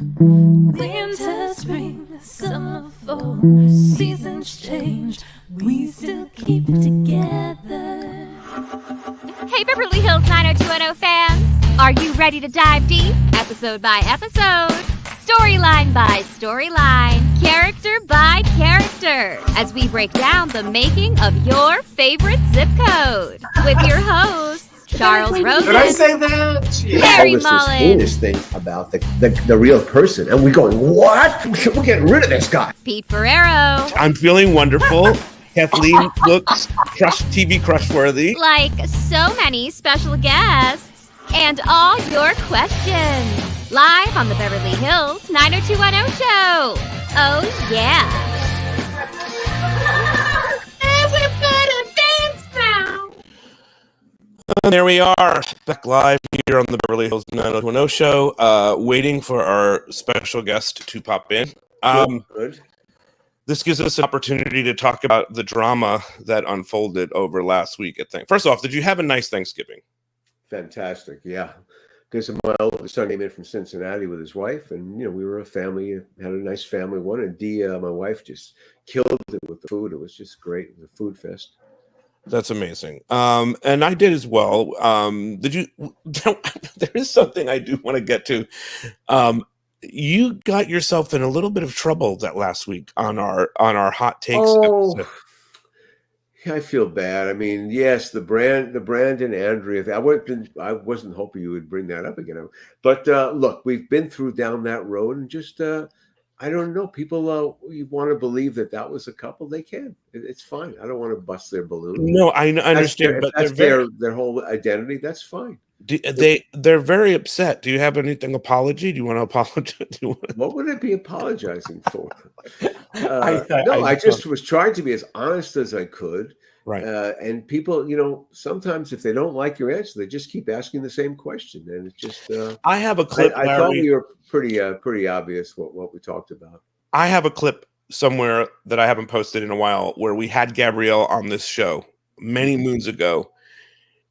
Winter, spring, summer, fall, seasons change, we still keep it together. Hey Beverly Hills 90210 fans! Are you ready to dive deep, episode by episode, storyline by storyline, character by character, as we break down the making of your favorite zip code? With your hosts, Charles Rosen. Did I say that? Harry This Mullins. heinous thing about the real person, and we're going, what? We're getting rid of this guy. Pete Ferrero. I'm feeling wonderful. Kathleen looks TV crush-worthy. Like so many special guests. And all your questions. Live on the Beverly Hills 90210 show. Oh, yeah. Everybody dance now. And there we are, back live here on the Beverly Hills 90210 show, waiting for our special guest to pop in. Good. This gives us an opportunity to talk about the drama that unfolded over last week, I think. First off, did you have a nice Thanksgiving? Fantastic, yeah. Because my oldest son came in from Cincinnati with his wife, and we were a family, had a nice family one, and Dee, my wife, just killed it with the food. It was just great. It was a food fest. That's amazing. And I did as well. Did you? There is something I do want to get to. You got yourself in a little bit of trouble that last week on our hot takes episode. Yeah, I feel bad. I mean, yes, the Brandon Andrea. I wasn't hoping you would bring that up again. But look, we've been down that road, and just I don't know. People, you want to believe that was a couple, they can. It's fine. I don't want to bust their balloon. No, I understand, but that's their whole identity. That's fine. They're very upset. Do you have anything apology? Do you want to apologize? What would I be apologizing for? I just was trying to be as honest as I could. Right. And people, sometimes if they don't like your answer, they just keep asking the same question. And it's just I have a clip. I thought we were pretty obvious what we talked about. I have a clip somewhere that I haven't posted in a while where we had Gabrielle on this show many moons ago,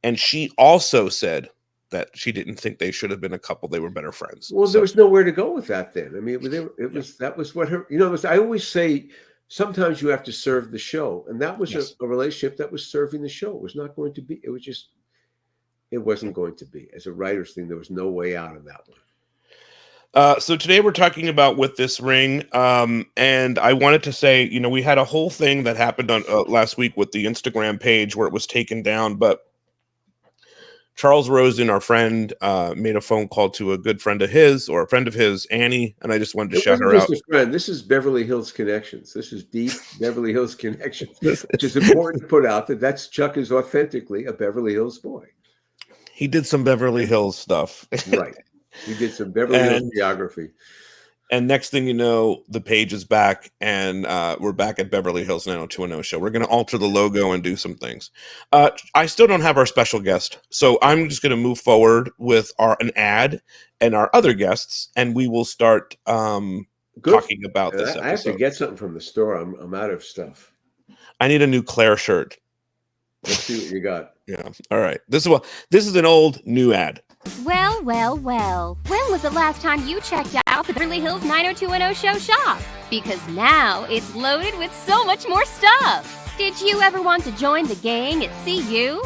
and she also said that she didn't think they should have been a couple. They were better friends. Well, there was nowhere to go with that then. I mean, that was what her, I always say, sometimes you have to serve the show. And that was a relationship that was serving the show. It was not going to be, it wasn't going to be. As a writer's thing, there was no way out of that one. So today we're talking about With This Ring. And I wanted to say, we had a whole thing that happened on last week with the Instagram page where it was taken down, but Charles Rosen, our friend, made a phone call to a good friend of his, or a friend of his, Annie, and I just wanted to shout her out. Friend. This is Beverly Hills Connections. This is deep Beverly Hills Connections, which is important to put out that Chuck is authentically a Beverly Hills boy. He did some Beverly Hills stuff. Right. He did some Beverly Hills geography. And next thing you know, the page is back, and we're back at Beverly Hills 90210 show. We're going to alter the logo and do some things. I still don't have our special guest, so I'm just going to move forward with an ad and our other guests, and we will start talking about this episode. I have to get something from the store. I'm out of stuff. I need a new Claire shirt. Let's see what you got. Yeah. All right. This is an old new ad. Well. When was the last time you checked out the Beverly Hills 90210 show shop? Because now it's loaded with so much more stuff. Did you ever want to join the gang at CU?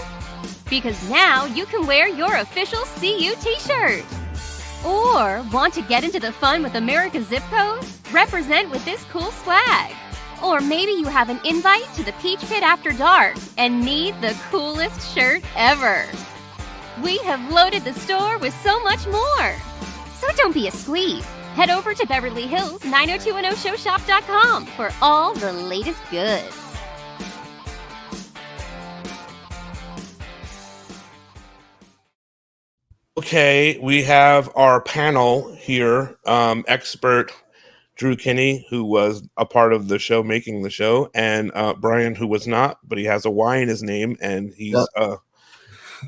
Because now you can wear your official CU t-shirt. Or want to get into the fun with America's zip code? Represent with this cool swag. Or maybe you have an invite to the Peach Pit after dark and need the coolest shirt ever. We have loaded the store with so much more. So don't be a squeeze. Head over to Beverly Hills 90210showshop.com for all the latest goods. Okay, we have our panel here, expert Drew Kinney, who was a part of the show, making the show, and Bryan, who was not, but he has a Y in his name, and he's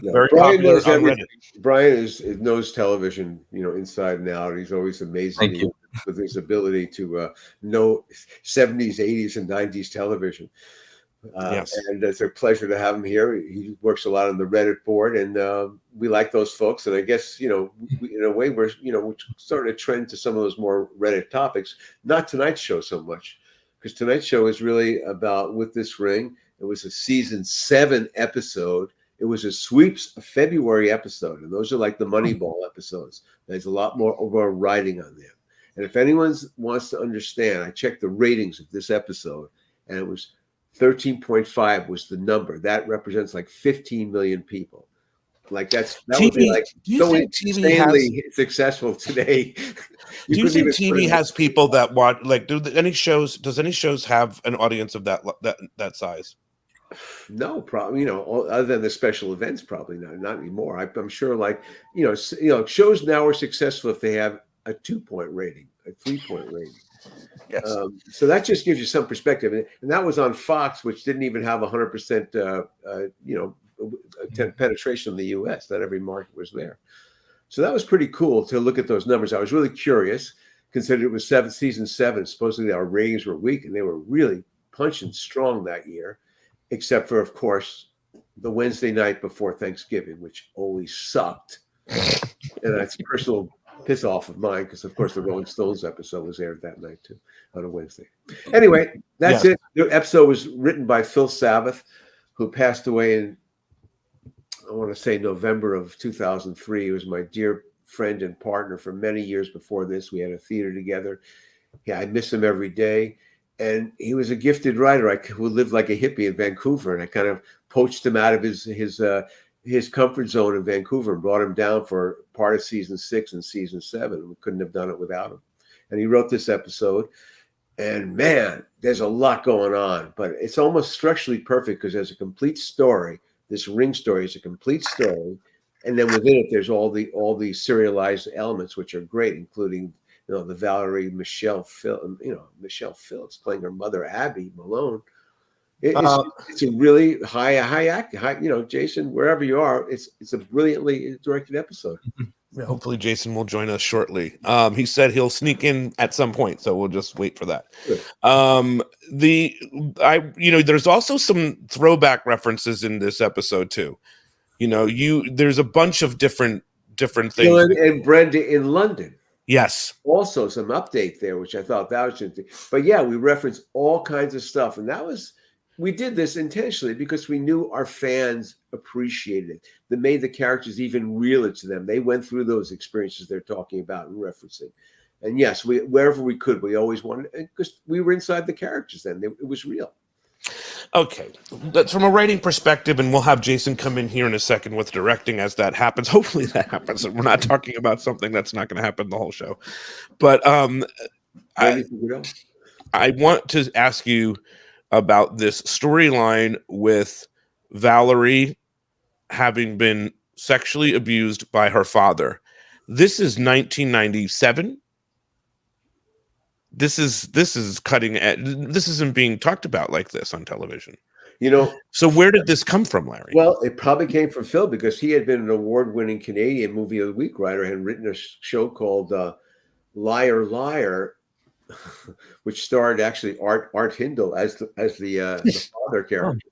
very Bryan popular knows on everything. Reddit. Bryan knows television, inside and out. He's always amazing me with his ability to know 70s, 80s, and 90s television. Yes. And it's a pleasure to have him here. He works a lot on the Reddit board, and we like those folks. And I guess, in a way, we're starting to trend to some of those more Reddit topics. Not Tonight's Show so much, because Tonight's Show is really about With This Ring. It was a season 7 episode. It was a February episode, and those are like the Moneyball episodes. There's a lot more over writing on them. And if anyone wants to understand, I checked the ratings of this episode, and it was 13.5 was the number. That represents like 15 million people. Like that would be like so insanely successful today. Do you think TV has people that watch? Like, does any shows have an audience of that size? No, probably, other than the special events, probably not anymore. I'm sure, like, shows now are successful if they have a 2-point rating, a 3-point rating. Yes. So that just gives you some perspective, and that was on Fox, which didn't even have 100%, penetration in the U.S. Not every market was there. So that was pretty cool to look at those numbers. I was really curious, considering it was season 7. Supposedly our ratings were weak, and they were really punching strong that year, except for, of course, the Wednesday night before Thanksgiving, which always sucked. And that's personal piss off of mine, because of course the Rolling Stones episode was aired that night too, on a Wednesday. Anyway, that's it. The episode was written by Phil Savith, who passed away in, I want to say, November of 2003. He was my dear friend and partner for many years before this. We had a theater together. Yeah, I miss him every day. And he was a gifted writer who lived like a hippie in Vancouver, and I kind of poached him out of his comfort zone in Vancouver and brought him down for part of season 6 and season 7. We couldn't have done it without him. And he wrote this episode, and man, there's a lot going on, but it's almost structurally perfect because there's a complete story. This ring story is a complete story. And then within it, there's all the serialized elements, which are great, including, the Valerie Michelle Phillips playing her mother, Abby Malone. It's a really high act. Jason, wherever you are, it's a brilliantly directed episode. Hopefully Jason will join us shortly. He said he'll sneak in at some point, so we'll just wait for that. Good. There's also some throwback references in this episode too. There's a bunch of different things. Dylan and Brenda in London. Yes. Also some update there, which I thought that was interesting. But yeah, we referenced all kinds of stuff, and we did this intentionally because we knew our fans appreciated it. That made the characters even realer to them. They went through those experiences they're talking about and referencing. And yes, wherever we could, we always wanted, because we were inside the characters then. It was real. Okay, that's from a writing perspective, and we'll have Jason come in here in a second with directing as that happens. Hopefully that happens. We're not talking about something that's not going to happen the whole show. But I want to ask you about this storyline with Valerie having been sexually abused by her father. This is 1997. This is cutting edge. This isn't being talked about like this on television. So where did this come from, Larry? Well, it probably came from Phil, because he had been an award-winning Canadian Movie of the Week writer and had written a show called Liar Liar, which starred actually Art Hindle as the father character,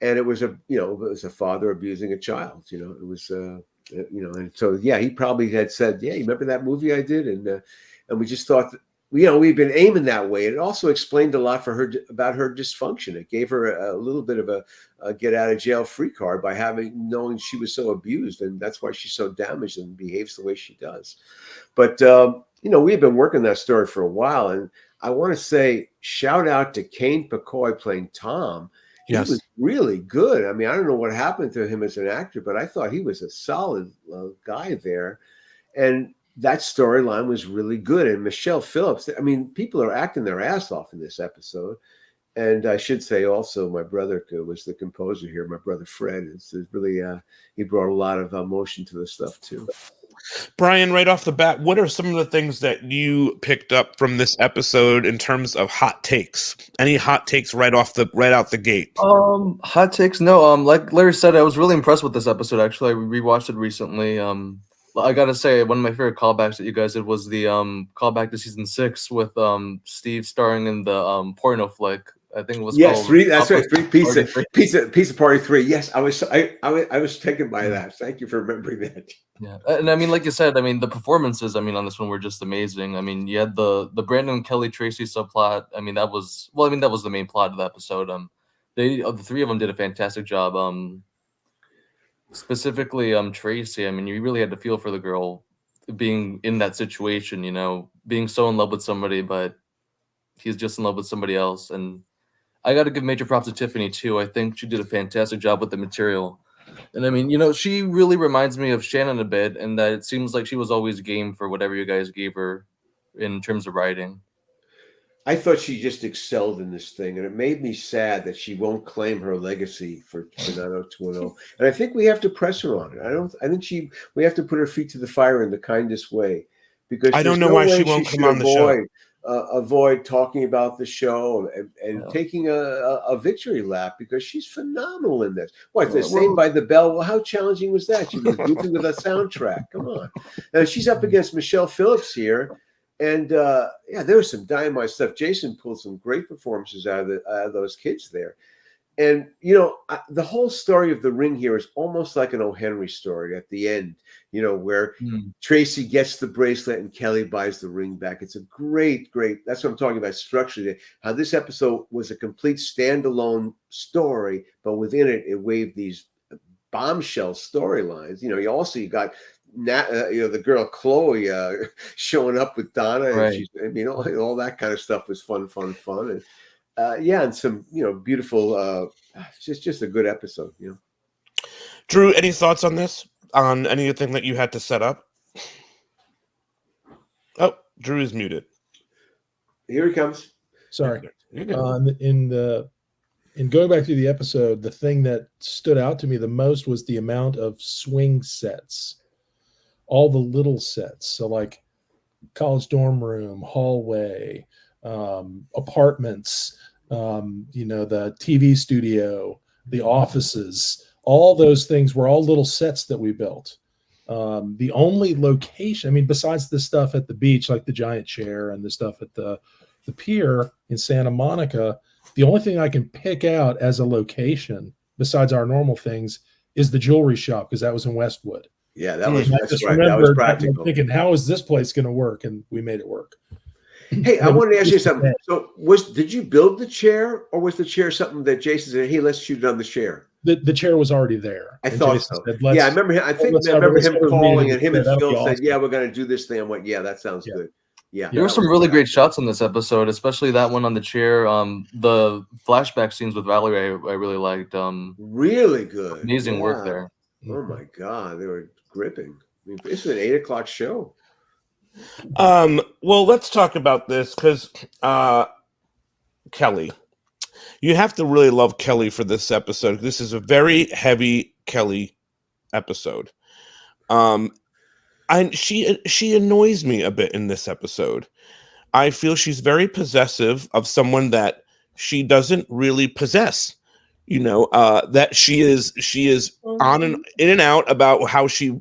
and it was a father abusing a child. It was and so he probably had said, you remember that movie I did, and we just thought that, we've been aiming that way. And it also explained a lot for her about her dysfunction. It gave her a little bit of a get out of jail free card by knowing she was so abused, and that's why she's so damaged and behaves the way she does. But we've been working that story for a while, and I want to say shout out to Kane Picoy playing Tom. He was really good. I mean, I don't know what happened to him as an actor, but I thought he was a solid guy there, and that storyline was really good. And Michelle Phillips, I mean, people are acting their ass off in this episode. And I should say also, my brother was the composer here, my brother Fred. It's really, he brought a lot of emotion to the stuff too. Bryan, right off the bat, what are some of the things that you picked up from this episode in terms of hot takes? Any hot takes right out the gate? Hot takes? No. Like Larry said, I was really impressed with this episode. Actually, I rewatched it recently. I gotta say, one of my favorite callbacks that you guys did was the callback to season 6 with Steve starring in the porno flick I think it was Yes, called. three. That's right. Three Party pizza party 3. Yes, I was taken by that. Thank you for remembering that. Yeah, and I mean, like you said, I mean, the performances, I mean, on this one were just amazing. I mean, you had the Brandon Kelly Tracy subplot. I mean, that was the main plot of the episode. The three of them did a fantastic job. Specifically, Tracy. I mean, you really had to feel for the girl being in that situation. You know, being so in love with somebody, but he's just in love with somebody else. And I got to give major props to Tiffany too. I think she did a fantastic job with the material. And I mean, you know, she really reminds me of Shannen a bit, and that it seems like she was always game for whatever you guys gave her in terms of writing. I thought she just excelled in this thing, and it made me sad that she won't claim her legacy for 90210. And I think we have to press her on it. I think we have to put her feet to the fire in the kindest way, because I don't know why she won't come on the show. Avoid talking about the show and taking a victory lap, because she's phenomenal in this. What, the Saved by the Bell? Well, how challenging was that? She was goofy with a soundtrack. Come on. And she's up against Michelle Phillips here. And there was some dynamite stuff. Jason pulled some great performances out of those kids there. And, you know, the whole story of the ring here is almost like an O. Henry story at the end, you know, where Tracy gets the bracelet and Kelly buys the ring back. It's a great, that's what I'm talking about structurally, how this episode was a complete standalone story, but within it waved these bombshell storylines. You know, you got the girl Chloe showing up with Donna, and all that kind of stuff was fun. And and some, you know, beautiful, just a good episode, you know. Drew, any thoughts on this? On anything that you had to set up? Oh, Drew is muted. Here he comes. Sorry. In going back through the episode, the thing that stood out to me the most was the amount of swing sets, all the little sets. So like college dorm room, hallway, apartments, the TV studio, the offices, all those things were all little sets that we built. The only location, I mean, besides the stuff at the beach, like the giant chair and the stuff at the pier in Santa Monica, the only thing I can pick out as a location besides our normal things is the jewelry shop, because that was in Westwood. Yeah, that's right. That was practical. Thinking, how is this place going to work? And we made it work. Hey, I wanted to ask you something. So, did you build the chair, or was the chair something that Jason said, "Hey, let's shoot it on the chair"? The chair was already there. I thought Jason so. Said, I remember him. I remember him calling, and him and Phil said, "Yeah, we're going to do this thing." I went, "Yeah, that sounds good." Yeah, there were some really great shots in this episode, especially that one on the chair. The flashback scenes with Valerie, I really liked. Really good, amazing work there. Oh my God, they were gripping. I mean, this is an 8:00 show. Well, let's talk about this, because Kelly, you have to really love Kelly for this episode. This is a very heavy Kelly episode. And she annoys me a bit in this episode. I feel she's very possessive of someone that she doesn't really possess. You know, that she is on and in and out about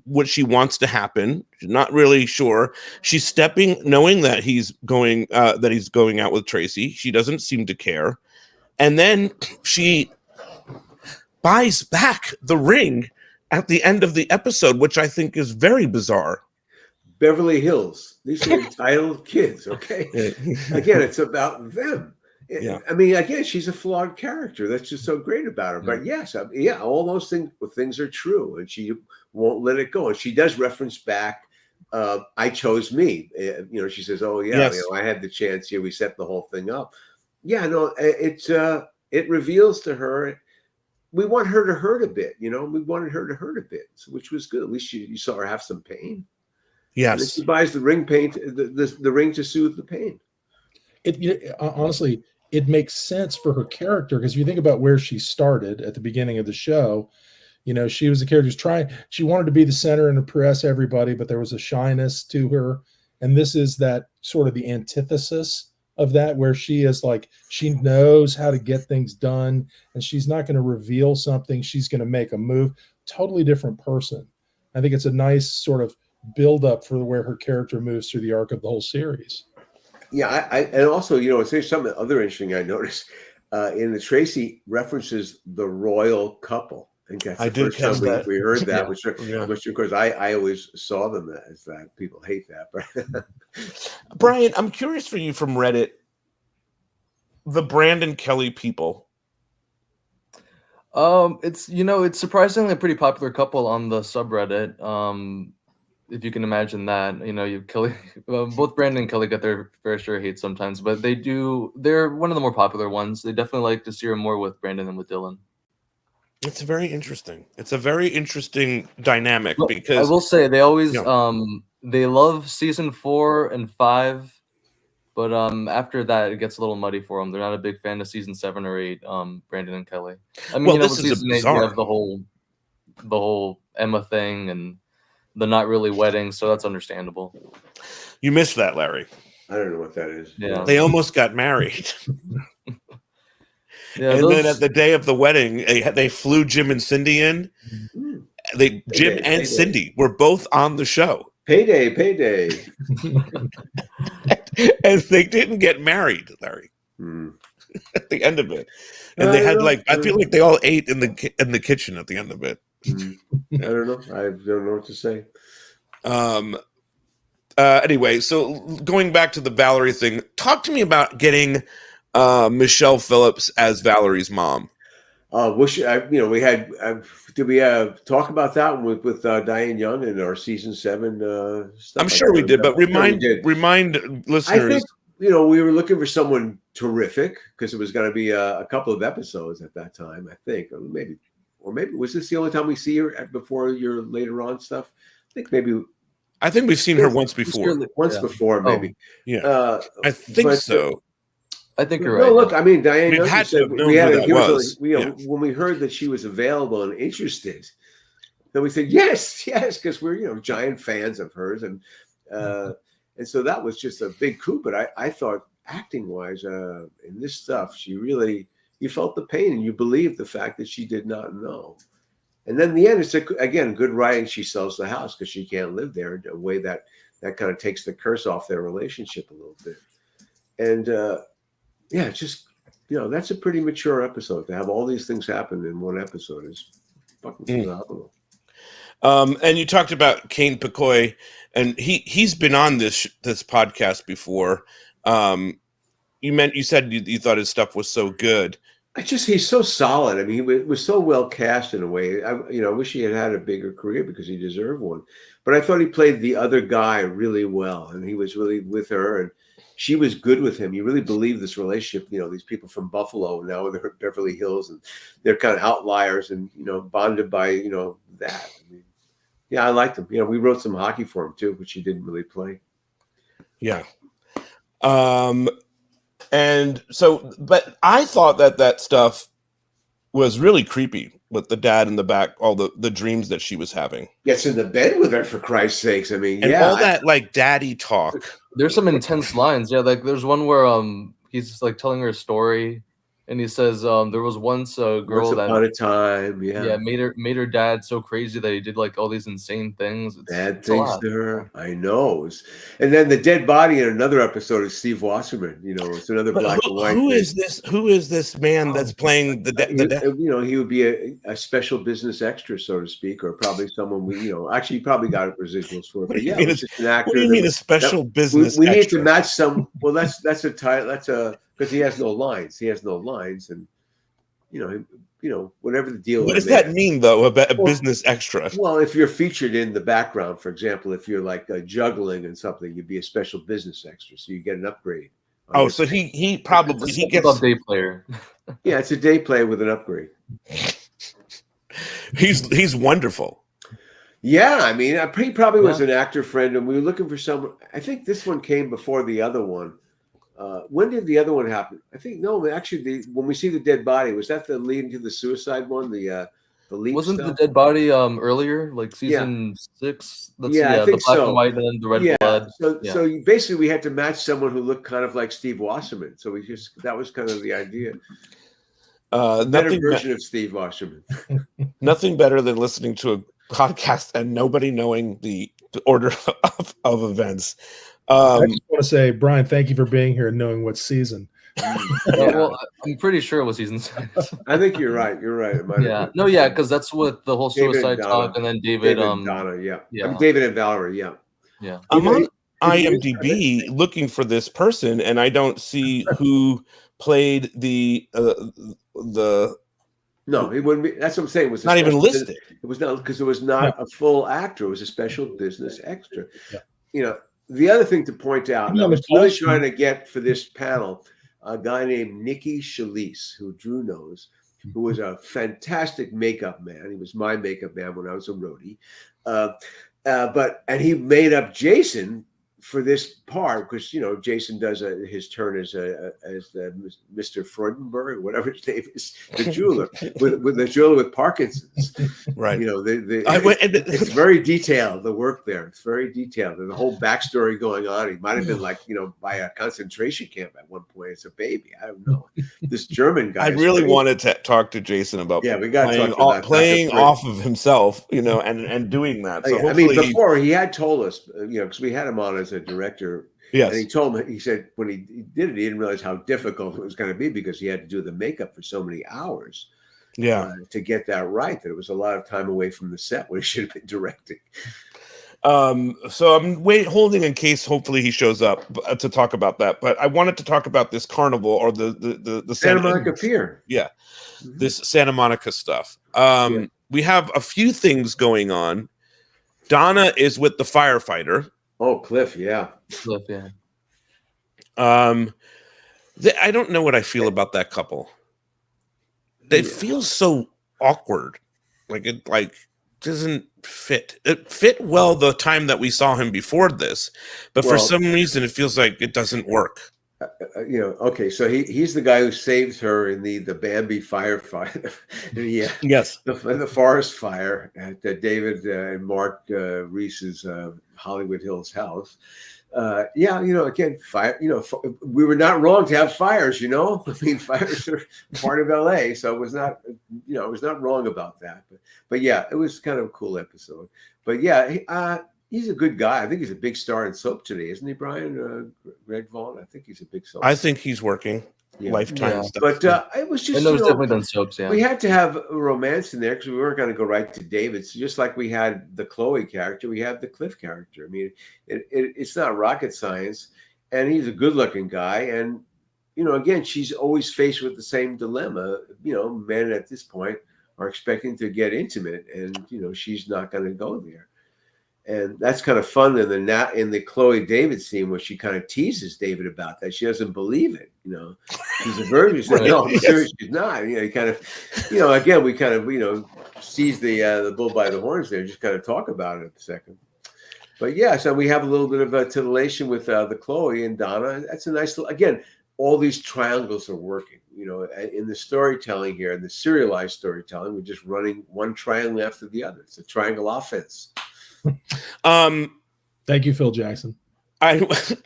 what she wants to happen. She's not really sure. She's stepping, knowing that he's going out with Tracy. She doesn't seem to care, and then she buys back the ring at the end of the episode, which I think is very bizarre. Beverly Hills. These are entitled kids. Okay, again, it's about them. Yeah. I mean, again, she's a flawed character. That's just so great about her. But yes, all those things are true, and she won't let it go. And she does reference back, "I chose me." She says, "Oh yeah, yes. I had the chance here. We set the whole thing up." Yeah, no, it reveals to her. We want her to hurt a bit. We wanted her to hurt a bit, which was good. At least you saw her have some pain. Yes, she buys the ring the ring to soothe the pain. Honestly, it makes sense for her character, because if you think about where she started at the beginning of the show, she was a character she wanted to be the center and impress everybody, but there was a shyness to her. And this is that sort of the antithesis of that, where she is like, she knows how to get things done, and she's not going to reveal something. She's going to make a move. Totally different person. I think it's a nice sort of build up for where her character moves through the arc of the whole series. Yeah, and also, there's something other interesting I noticed. in the Tracy references the royal couple. I think that's I the did first time catch that. we heard that, Yeah. which of course I always saw them as that. People hate that, but Brian, I'm curious for you from Reddit, the Brandon Kelly people. It's it's surprisingly a pretty popular couple on the subreddit. If you can imagine that, you Kelly, both Brandon and Kelly get their fair share of hate sometimes, but they're one of the more popular ones. They definitely like to see her more with Brandon than with Dylan. It's very interesting. It's a very interesting dynamic Well, because I will say they always Yeah. They love season 4 and 5, but after that it gets a little muddy for them. They're not a big fan of season 7 or 8. Brandon and Kelly. I mean, Well, with this is a season 8 we bizarre. have the whole Emma thing and the not really wedding, so that's understandable. You missed that, Larry. I don't know what that is. Yeah. They almost got married. Yeah, And then at the day of the wedding, they flew Jim and Cindy in. Mm. Jim and Payday. Cindy were both on the show. Payday. And they didn't get married, Larry, Mm. at the end of it. And I they had don't know. I feel like they all ate in the kitchen at the end of it. Mm. I don't know. I don't know what to say. Anyway, so going back to the Valerie thing, talk to me about getting Michelle Phillips as Valerie's mom. We had. Did we talk about that one with Diane Young in our season 7 stuff? I'm sure we did, but remind I listeners. think we were looking for someone terrific because it was going to be a couple of episodes at that time. I think, or maybe was this the only time we see her before your later on stuff? I think we've seen her once before. Once before, maybe. Yeah, I think so. I think you're No, right. look, I mean, Diane We've Young had to said have known we had who to that give us was. when we heard that she was available and interested, then we said yes, because we're giant fans of hers, and so that was just a big coup. But I thought acting wise, in this stuff, you felt the pain and you believed the fact that she did not know. And then in the end, it's again good writing. She sells the house because she can't live there in a way that kind of takes the curse off their relationship a little bit. And just that's a pretty mature episode. To have all these things happen in one episode is fucking phenomenal. And you talked about Kane Picoy, and he's been on this podcast before. You said you thought his stuff was so good. He's so solid. I mean, he was so well cast in a way. I wish he had a bigger career because he deserved one. But I thought he played the other guy really well, and he was really with her, and she was good with him. You really believe this relationship. These people from Buffalo now they're at Beverly Hills, and they're kind of outliers, and bonded by that. I mean, I liked him. We wrote some hockey for him too, which he didn't really play. Yeah. And so, but I thought that stuff was really creepy with the dad in the back, all the dreams that she was having. Gets in the bed with her, for Christ's sakes. I mean, and all that like daddy talk. There's some intense lines. Yeah, like there's one where he's like telling her a story, and he says there was once a girl Once upon a time, made her dad so crazy that he did like all these insane things. Bad things to her. I know. And then the dead body in another episode is Steve Wasserman. It's another black and white. Who is this man that's playing the dad? He would be a special business extra, so to speak, or probably someone actually he probably got residuals for it. But yeah, it's just an actor. What do you mean a special business? We extra? need to match some. Well, that's a title. That's a because he has no lines. And whatever the deal. What does that mean, though? A business extra? Well, if you're featured in the background, for example, if you're like juggling and something, you'd be a special business extra, so you get an upgrade. Oh, so he probably gets a day player. Yeah, it's a day player with an upgrade. He's wonderful. Yeah, I mean, he probably was an actor friend, and we were looking for someone. I think this one came before the other one. When did the other one happen? I think actually, when we see the dead body, was that the leading to the suicide one? The lead wasn't stuff? the dead body earlier, like season 6? I think the black so. and white and the red blood. So basically, we had to match someone who looked kind of like Steve Wasserman. So that was kind of the idea. Better version of Steve Wasserman. Nothing better than listening to a podcast and nobody knowing the order of events. I just want to say, Brian, thank you for being here and knowing what season. Well, I'm pretty sure it was season 6. I think you're right. You're right. It might have Yeah. been. No, yeah, because that's what the whole David and suicide Donna. talk, and then David, and Donna, yeah. yeah. David and Valerie, yeah. Yeah. I'm on It is IMDb looking for this person, and I don't see who played the No, it wouldn't be. That's what I'm saying. It was a not even special listed. It was not because it was not a full actor. It was a special business extra. Yeah. You know, the other thing to point out, Yeah, I was but really also- trying to get for this panel a guy named Nicky Schalise, who Drew knows, who was a fantastic makeup man. He was my makeup man when I was a roadie. And he made up Jason for this part because Jason does his turn as Mr. Freudenberg, whatever his name is, the jeweler with the jeweler with Parkinson's. Right. It's very detailed. The work there, it's very detailed. There's a whole backstory going on. He might have been by a concentration camp at one point as a baby. I don't know. This German guy. I really wanted to talk to Jason about we got playing off of himself, and doing that. So I mean, before he had told us, because we had him on as a director. Yes. And he told me, he said when he did it, he didn't realize how difficult it was going to be because he had to do the makeup for so many hours. Yeah. To get that right, that it was a lot of time away from the set when he should have been directing. So I'm holding in case hopefully he shows up to talk about that. But I wanted to talk about this carnival or the Santa Monica Pier. Yeah. Mm-hmm. This Santa Monica stuff. We have a few things going on. Donna is with the firefighter. Oh, Cliff, yeah. Cliff, yeah. I don't know what I feel about that couple. It feels so awkward. It doesn't fit. It fit well the time that we saw him before this, but for some reason it feels like it doesn't work. Okay, so he's the guy who saves her in the Bambi firefight. Yes, the forest fire at David and Mark Reese's Hollywood Hills house. Again, fire. We were not wrong to have fires. I mean, fires are part of LA, so it was not. I was not wrong about that. But yeah, it was kind of a cool episode. But yeah, he's a good guy. I think he's a big star in soap today, isn't he, Brian? Greg Vaughn. I think he's a big soap. I think he's working Lifetime stuff. But it was just. And those definitely done soaps. Yeah. We had to have a romance in there because we weren't going to go right to David. So just like we had the Chloe character, we have the Cliff character. I mean, it's not rocket science, and he's a good-looking guy. And again, she's always faced with the same dilemma. Men at this point are expecting to get intimate, and she's not going to go there. And that's kind of fun in the Chloe David scene where she kind of teases David about that. She doesn't believe it. She's a virgin. She said, no, I'm serious. She's not. Kind of, again, we kind of, seize the bull by the horns there, just kind of talk about it a second. But yeah, so we have a little bit of a titillation with the Chloe and Donna. That's a nice, again, all these triangles are working. In the storytelling here, in the serialized storytelling, we're just running one triangle after the other. It's a triangle offense. Thank you, Phil Jackson. I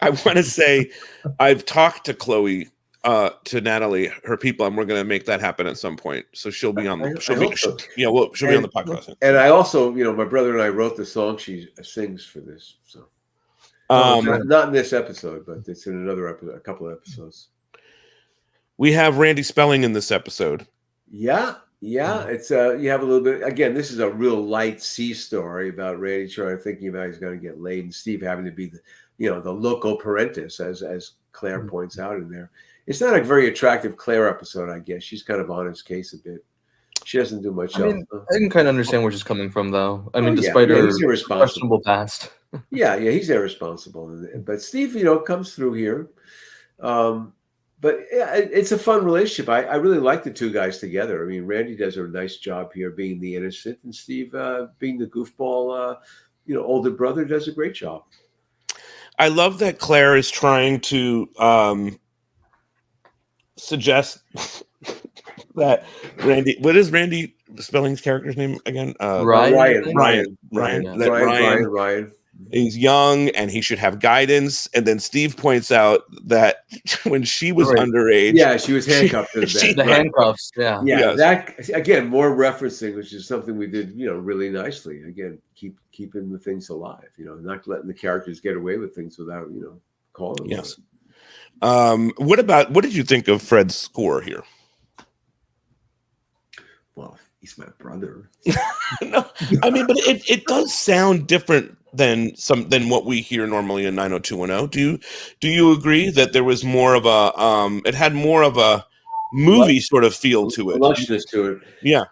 want to say I've talked to Chloe, to Natalie, her people, and we're going to make that happen at some point. So she'll be on the she'll be on the podcast. And I also, my brother and I wrote the song she sings for this. So not in this episode, but it's in another episode, a couple of episodes. We have Randy Spelling in this episode. Yeah. It's you have a little bit. Again, this is a real light C story about Randy thinking about he's going to get laid, and Steve having to be the loco parentis, as Claire points out in there. It's not a very attractive Claire episode, I guess. She's kind of on his case a bit. She doesn't do much else. I can kind of understand where she's coming from, though. I mean, despite her questionable past. Yeah, he's irresponsible, but Steve, comes through here. But yeah, it's a fun relationship. I really like the two guys together. I mean, Randy does a nice job here being the innocent, and Steve being the goofball, older brother, does a great job. I love that Claire is trying to suggest that Randy. What is Randy Spelling's character's name again? Ryan. He's young and he should have guidance. And then Steve points out that when she was underage, she was handcuffed to the bed. The handcuffs, That again, more referencing, which is something we did, really nicely. Again, keeping the things alive, not letting the characters get away with things without, calling them. Yes. What did you think of Fred's score here? Well, he's my brother. No, I mean, but it does sound different than what we hear normally in 90210. Do you agree that there was more of a it had more of a movie sort of feel to it? Lushness to it. Yeah.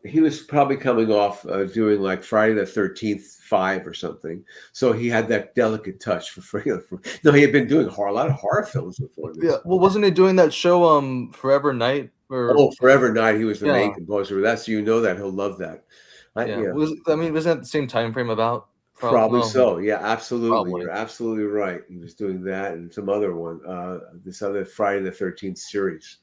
He was probably coming off doing like Friday the 13th 5 or something, so he had that delicate touch for no, he had been doing a lot of horror films before this. Yeah, well, wasn't he doing that show Forever Night? Forever Night, he was the main composer. That's, you know, that he'll love that. Wasn't that the same time frame about? Probably so. Yeah, absolutely. Probably. You're absolutely right. He was doing that and some other one, this other Friday the 13th series.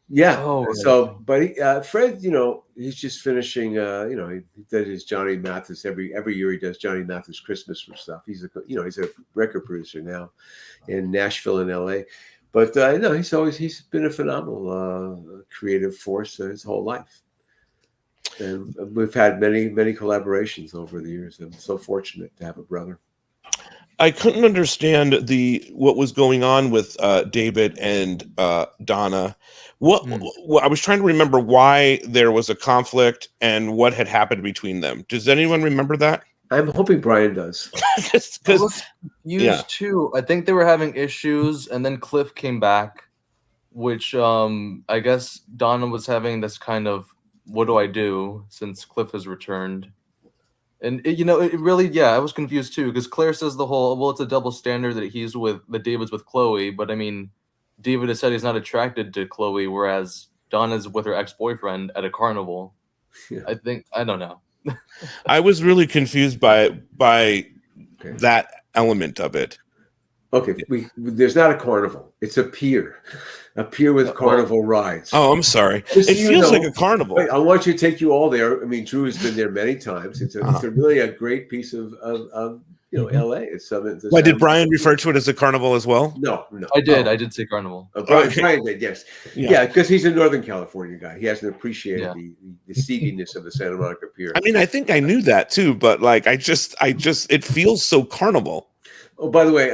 Yeah. Oh, right. So, but Fred, you know, he's just finishing. You know, he did his Johnny Mathis every year. He does Johnny Mathis Christmas and stuff. He's a record producer now in Nashville and L.A. But no, he's been a phenomenal creative force his whole life, and we've had many collaborations over the years. I'm so fortunate to have a brother. I couldn't understand what was going on with David and Donna. What I was trying to remember why there was a conflict and what had happened between them. Does anyone remember that? I'm hoping Bryan does. Used too. I think they were having issues, and then Cliff came back, which I guess Donna was having this kind of what do I do since Cliff has returned. And it really, I was confused too, because Claire says the whole, well, it's a double standard that David's with Chloe, but I mean, David has said he's not attracted to Chloe, whereas Donna's with her ex-boyfriend at a carnival. Yeah. I don't know. I was really confused by that element of it. Okay, there's not a carnival. It's a pier with carnival rides. Oh, I'm sorry. It feels like a carnival. Wait, I want you to take you all there. I mean, Drew has been there many times. It's really a great piece of LA. It's something. Why did Bryan refer to it as a carnival as well? No. I did say carnival. Bryan did, yes. Yeah, because he's a Northern California guy. He hasn't appreciated the seediness of the Santa Monica Pier. I mean, I think I knew that too, but like, I just, it feels so carnival. Oh, by the way,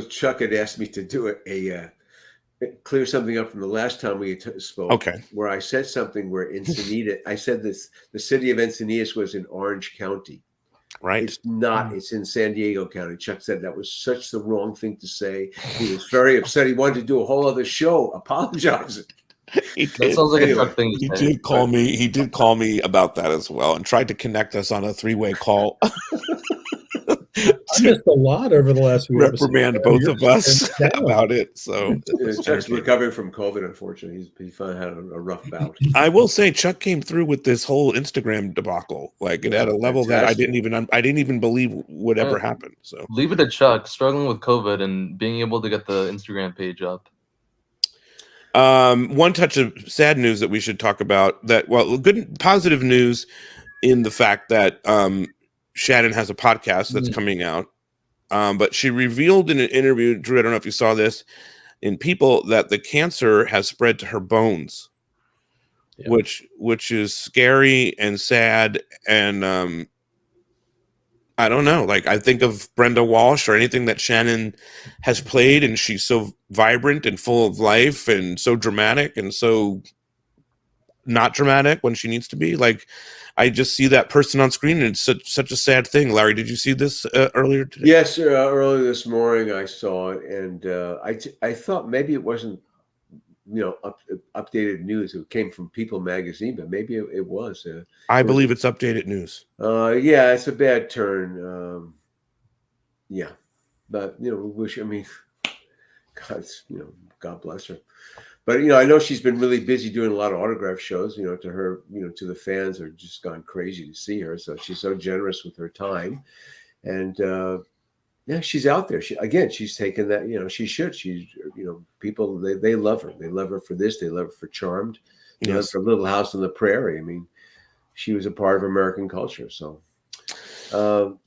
Chuck had asked me to do clear something up from the last time we spoke. Okay. Where I said something where Encinitas, I said the city of Encinitas was in Orange County. Right. It's not. It's in San Diego County. Chuck said that was such the wrong thing to say. He was very upset. He wanted to do a whole other show apologizing. That sounds like a Chuck thing to say. He did call me about that as well and tried to connect us on a 3-way call. I missed a lot over the last week. Reprimand both of us about it. So Chuck's recovering from COVID. Unfortunately, he finally had a rough bout. I will say Chuck came through with this whole Instagram debacle. Like, it had a level that I didn't even believe would ever happen. So leave it to Chuck struggling with COVID and being able to get the Instagram page up. One touch of sad news that we should talk about. Good positive news in the fact that Shannen has a podcast that's coming out. But she revealed in an interview, Drew, I don't know if you saw this, in People, that the cancer has spread to her bones, which is scary and sad. And I don't know, like, I think of Brenda Walsh or anything that Shannen has played, and she's so vibrant and full of life and so dramatic and so not dramatic when she needs to be. Like, I just see that person on screen, and it's such a sad thing. Larry, did you see this earlier today? Yes, earlier this morning I saw it, and I thought maybe it wasn't, updated news. It came from People magazine, but maybe it was. I believe it's updated news. Yeah, it's a bad turn. Yeah, but God bless her. But, I know she's been really busy doing a lot of autograph shows, to her, to the fans are just gone crazy to see her. So she's so generous with her time. And, she's out there. She's taken that, she should. She's, people, they love her. They love her for this. They love her for Charmed. They love her for Little House on the Prairie. I mean, she was a part of American culture. So, the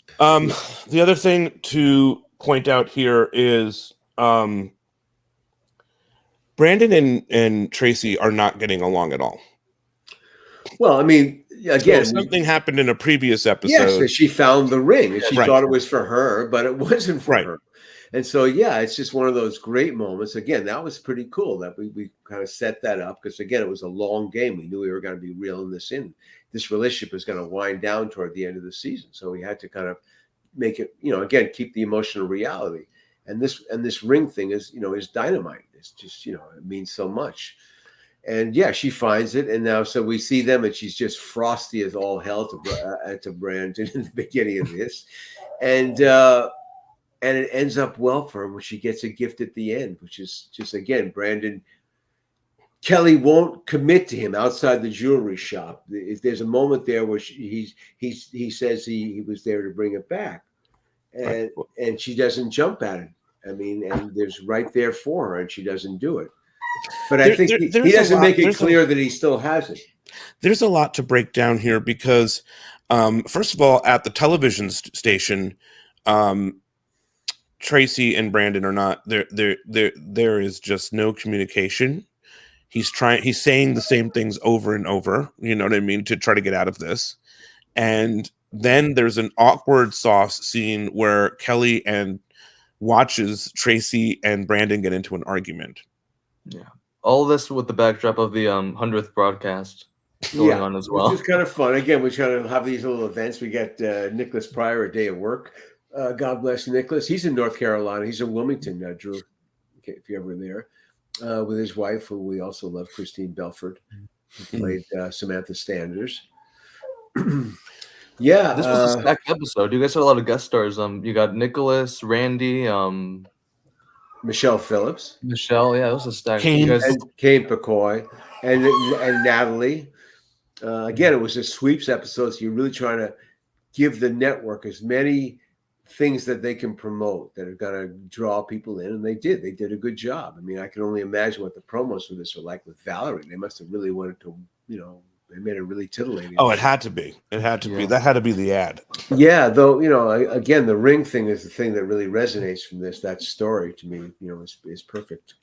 other thing to point out here is, Brandon and Tracy are not getting along at all. Well, I mean, again, something happened in a previous episode. Yes, she found the ring, and she thought it was for her, but it wasn't for her. And so, yeah, it's just one of those great moments. Again, that was pretty cool that we kind of set that up because, again, it was a long game. We knew we were going to be reeling this in. This relationship was going to wind down toward the end of the season. So we had to kind of make it, again, keep the emotional reality. And this ring thing is, is dynamite. It's just, it means so much. And yeah, she finds it, and now so we see them, and she's just frosty as all hell to Brandon in the beginning of this, and it ends up well for her when she gets a gift at the end, which is just, again, Kelly won't commit to him outside the jewelry shop. There's a moment there where he says he was there to bring it back, and she doesn't jump at it. I mean, and there's right there for her, and she doesn't do it. But I think he doesn't make it clear that he still has it. There's a lot to break down here because, first of all, at the television station, Tracy and Brandon are not there. There is just no communication. He's saying the same things over and over. You know what I mean? To try to get out of this, and then there's an awkward sauce scene where Kelly watches Tracy and Brandon get into an argument. Yeah. All this with the backdrop of the 100th broadcast going on as well. It's just kind of fun. Again, we try to have these little events. We get Nicholas Pryor a day of work. God bless Nicholas. He's in North Carolina. He's in Wilmington, Drew, if you're ever there, with his wife, who we also love, Christine Belford, who played Samantha Standers. Yeah. This was a stacked episode. You guys had a lot of guest stars. You got Nicholas, Randy, Michelle Phillips. Michelle, yeah, it was a stack. Kane McCoy and Natalie. Again, it was a sweeps episode, so you're really trying to give the network as many things that they can promote that are going to draw people in, and they did. They did a good job. I mean, I can only imagine what the promos for this were like with Valerie. They must have really wanted to, they made it really titillate. Oh, it had to be. It had to be. That had to be the ad. Yeah, though, again, the ring thing is the thing that really resonates from this. That story to me, is perfect.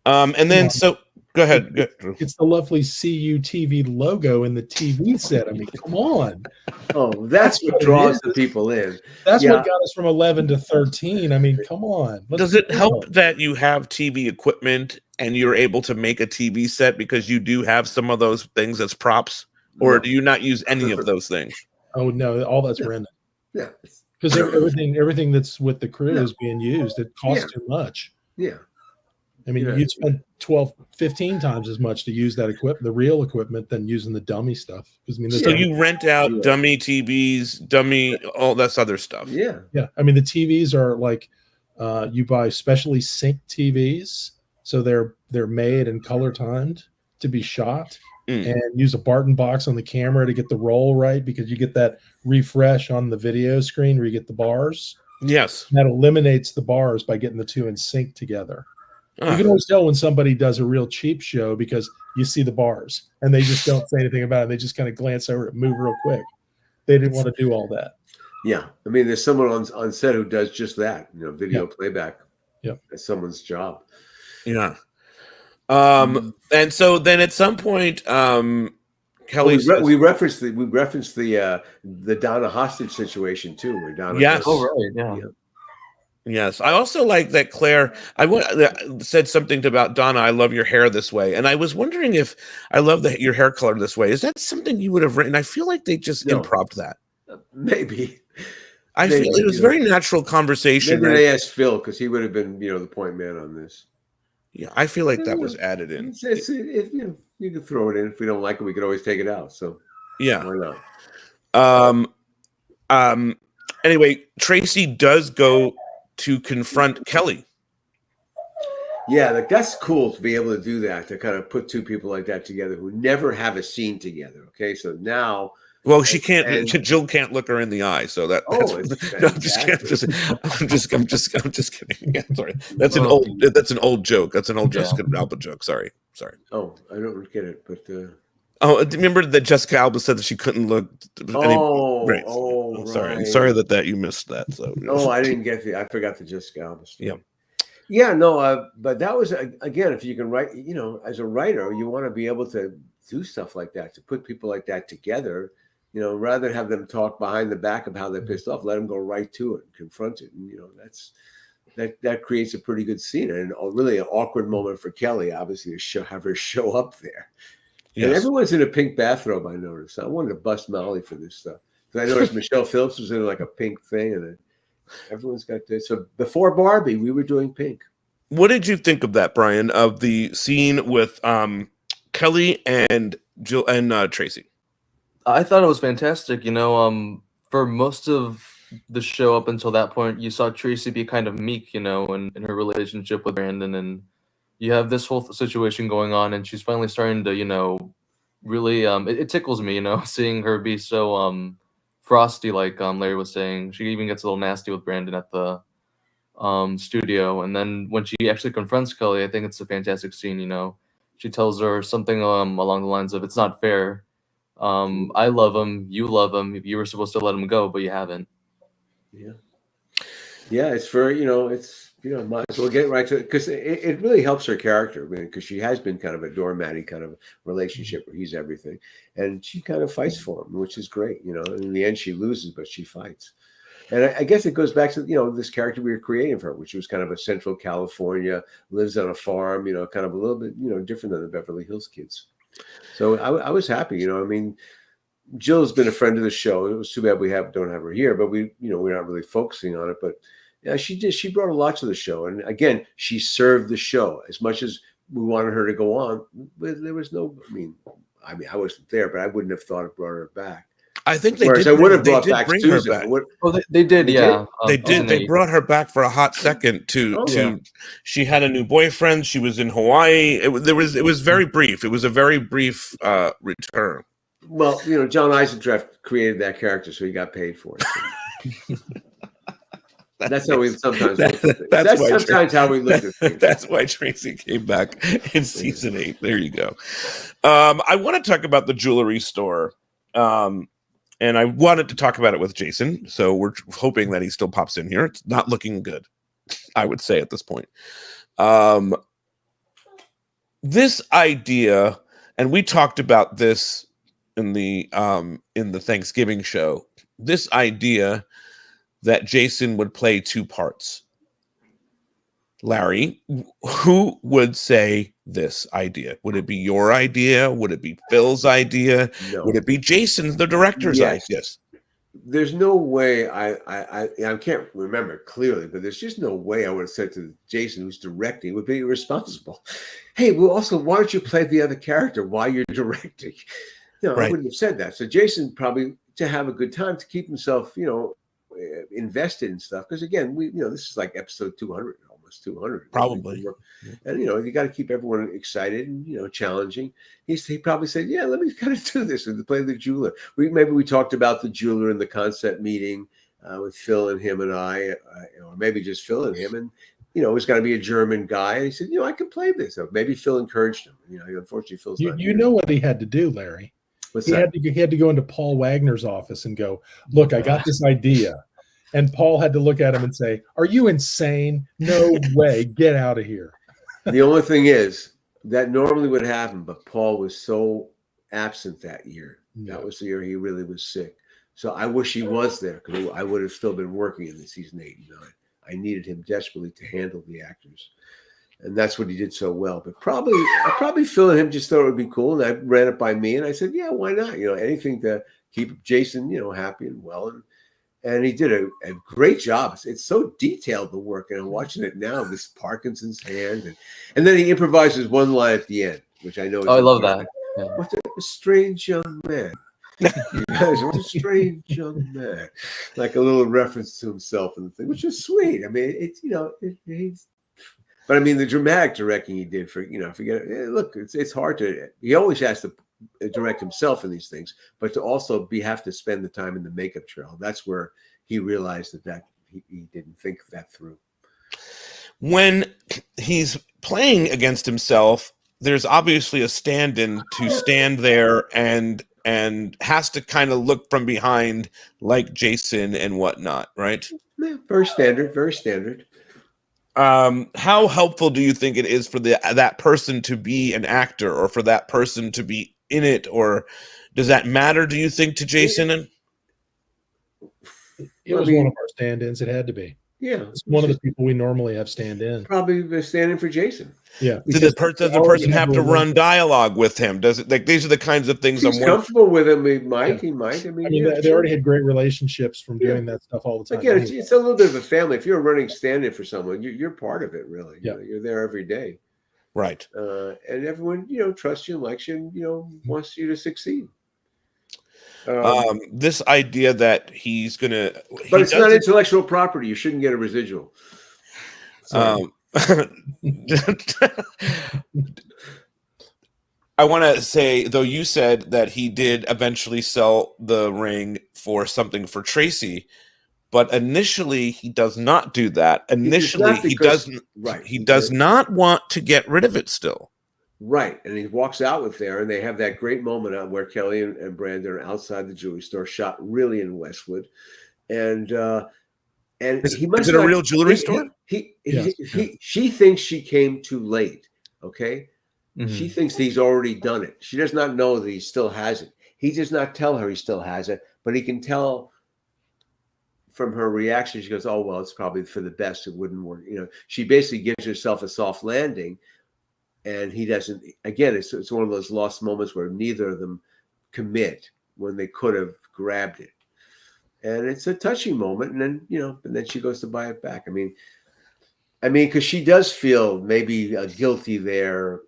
And then, so go ahead. It's the lovely CUTV logo in the TV set. I mean, come on. Oh, that's what draws the people in. That's what got us from 11 to 13. I mean, come on. Does it help that you have TV equipment and you're able to make a TV set because you do have some of those things as props? Or do you not use any of those things? Oh, no, all that's rented. Yeah. Because everything that's with the crew is being used. It costs too much. Yeah. I mean, you'd spend 15 times as much to use that the real equipment, than using the dummy stuff. So you rent out dummy TVs, all that other stuff. Yeah. Yeah. I mean, the TVs are like, you buy specially synced TVs. So they're made and color timed to be shot, and use a Barton box on the camera to get the roll right, because you get that refresh on the video screen where you get the bars. Yes. That eliminates the bars by getting the two in sync together. You can always tell when somebody does a real cheap show because you see the bars and they just don't say anything about it. They just kind of glance over it, move real quick. They didn't want to do all that. Yeah. I mean, there's someone on set who does just that, video playback. Yeah. That's someone's job. Yeah. And so then at some point, Kelly says, we referenced the Donna hostage situation too, where Donna Yes, I also like that Claire. Said something about Donna. I love your hair this way, and I was wondering if I love your hair color this way. Is that something you would have written? I feel like they just improv that. Maybe. I feel it was very natural conversation. Maybe they asked Phil because he would have been, the point man on this. Yeah, I feel like that was added in. You can throw it in. If we don't like it, we could always take it out. So yeah, why not? Anyway, Tracy does go to confront Kelly. Yeah, that's cool to be able to do that, to kind of put two people like that together who never have a scene together. Okay, so now. Well, she can't. Jill can't look her in the eye, so that. I'm just kidding. Yeah, sorry, that's an old joke. That's an old Jessica Alba joke. Sorry. Oh, I don't get it, but. Remember that Jessica Alba said that she couldn't look. Right. Sorry that you missed that. So. Oh, I didn't get I forgot the Jessica Alba story. Yeah. Yeah. No. But that was again, if you can write, as a writer, you want to be able to do stuff like that, to put people like that together. Rather than have them talk behind the back of how they're pissed off, let them go right to it and confront it. And that creates a pretty good scene, and really an awkward moment for Kelly, obviously, to have her show up there. And everyone's in a pink bathrobe, I noticed. I wanted to bust Molly for this stuff. Because I noticed Michelle Phillips was in like a pink thing, and everyone's got this. So before Barbie, we were doing pink. What did you think of that, Brian, of the scene with Kelly and Jill and Tracy? I thought it was fantastic. You know, for most of the show up until that point, you saw Tracy be kind of meek, you know, in her relationship with Brandon, and you have this whole situation going on, and she's finally starting to, you know, really, it tickles me, you know, seeing her be so frosty, like Larry was saying. She even gets a little nasty with Brandon at the studio, and then when she actually confronts Kelly, I think it's a fantastic scene. You know, she tells her something along the lines of, "It's not fair. I love him, you love him. You were supposed to let him go, but you haven't." Yeah, it's for, you know, it's, you know, might as well get right to it, because it really helps her character, I mean, because she has been kind of a doormatty kind of relationship where he's everything, and she kind of fights for him, which is great, you know. In the end, she loses, but she fights. And I guess it goes back to, you know, this character we were creating for her, which was kind of a Central California, lives on a farm, you know, kind of a little bit, you know, different than the Beverly Hills kids. So I was happy, you know. I mean, Jill's been a friend of the show. It was too bad we don't have her here, but we, you know, we're not really focusing on it. But yeah, she brought a lot to the show, and again, she served the show as much as we wanted her to go on. But there was no, I mean, I wasn't there, but I wouldn't have thought it brought her back. I think they Whereas did. I would have brought did back bring Susan. her back. They did, yeah. They did. They brought her back for a hot second to. She had a new boyfriend. She was in Hawaii. It was very brief. It was a very brief return. Well, you know, John Eisendrath created that character, so he got paid for it. That's how we sometimes look at things. That's sometimes how we look at things. That's why Tracy came back in season 8. There you go. I want to talk about the jewelry store. And I wanted to talk about it with Jason, so we're hoping that he still pops in here. It's not looking good, I would say, at this point. This idea, and we talked about this in the Thanksgiving show, this idea that Jason would play 2 parts. Larry, who would say this idea? Would it be your idea? Would it be Phil's idea? No. Would it be Jason, the director's idea? There's no way I can't remember clearly, but there's just no way I would have said to Jason, who's directing, would be irresponsible. Hey, well, also, why don't you play the other character while you're directing? No, I wouldn't have said that. So Jason probably, to have a good time, to keep himself, you know, invested in stuff, because again, we, you know, this is like episode 200. 200 probably, and you know, you got to keep everyone excited and, you know, challenging. He probably said, yeah, let me kind of do this and play the jeweler. Maybe we talked about the jeweler in the concept meeting with Phil and him and I, or maybe just Phil and him, and you know, it was going to be a German guy, and he said, you know, I can play this. So maybe Phil encouraged him. You know, unfortunately, Phil's not you know what he had to do, Larry. He had to go into Paul Wagner's office and go, look, I got this idea. And Paul had to look at him and say, are you insane? No way. Get out of here. The only thing is that normally would happen, but Paul was so absent that year. Yeah. That was the year he really was sick. So I wish he was there, because I would have still been working in the season 8 and 9. I needed him desperately to handle the actors. And that's what he did so well. But probably Phil and him just thought it would be cool. And I ran it by me, and I said, yeah, why not? You know, anything to keep Jason, you know, happy and well. And he did a great job. It's so detailed, the work, and I'm watching it now. This Parkinson's hand, and then he improvises one line at the end, which I know. I love that. Yeah. What a strange young man! You guys, what a strange young man! Like a little reference to himself and the thing, which is sweet. I mean, it's, you know, he's. But I mean, the dramatic directing he did for, you know, forget it. Look, it's hard to. He always has to direct himself in these things, but to also have to spend the time in the makeup trail. That's where he realized that he didn't think that through. When he's playing against himself, there's obviously a stand-in to stand there and has to kind of look from behind like Jason and whatnot, right? Yeah, very standard, very standard. How helpful do you think it is for that person to be an actor, or for that person to be in it, or does that matter, do you think, to Jason? It was one of our stand-ins. It had to be. Yeah, It's one of the people we normally have stand in. probably standing for Jason. Yeah. Does the person have to run dialogue with him? Does it, like, these are the kinds of things If he's I'm wondering. comfortable with him. He might. I mean, they sure. already had great relationships from doing that stuff all the time. Again, it's a little bit of a family. If you're running stand-in for someone, you're part of it, really. Yeah. You're there every day. Right. And everyone, trusts you and likes you and, wants you to succeed. This idea that he's gonna, but it's not intellectual property. You shouldn't get a residual. I want to say, though, you said that he did eventually sell the ring for something for Tracy, but initially he does not do that. Initially, he does not want to get rid of it still. Right. And he walks out with there, and they have that great moment on where Kelly and Brandon are outside the jewelry store, shot really in Westwood. And he must is it a real jewelry store? She thinks she came too late. Okay. Mm-hmm. She thinks he's already done it. She does not know that he still has it. He does not tell her he still has it, but he can tell from her reaction. She goes, "Oh, well, it's probably for the best. It wouldn't work." She basically gives herself a soft landing, and he doesn't. Again, it's one of those lost moments where neither of them commit when they could have grabbed it. And it's a touching moment. And then, she goes to buy it back. I mean, because she does feel maybe guilty there,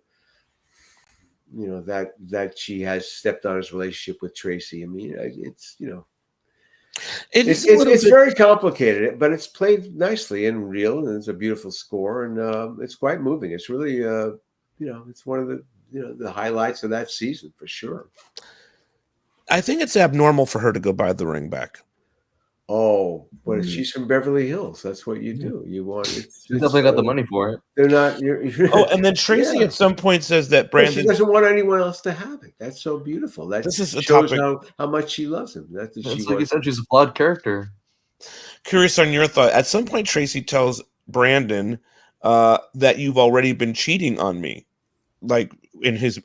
that she has stepped on his relationship with Tracy. I mean, it's very complicated, but it's played nicely and real, and it's a beautiful score, and it's quite moving. It's really, it's one of the highlights of that season for sure. I think it's abnormal for her to go buy the ring back. Oh, but she's from Beverly Hills. That's what you do. You want it. She's definitely got the money for it. They're not. And then Tracy at some point says that Brandon, she doesn't want anyone else to have it. That's so beautiful. That this is a shows topic. how much she loves him. That's like you said, she's a flawed character. Curious on your thought. At some point, Tracy tells Brandon that you've already been cheating on me, like in his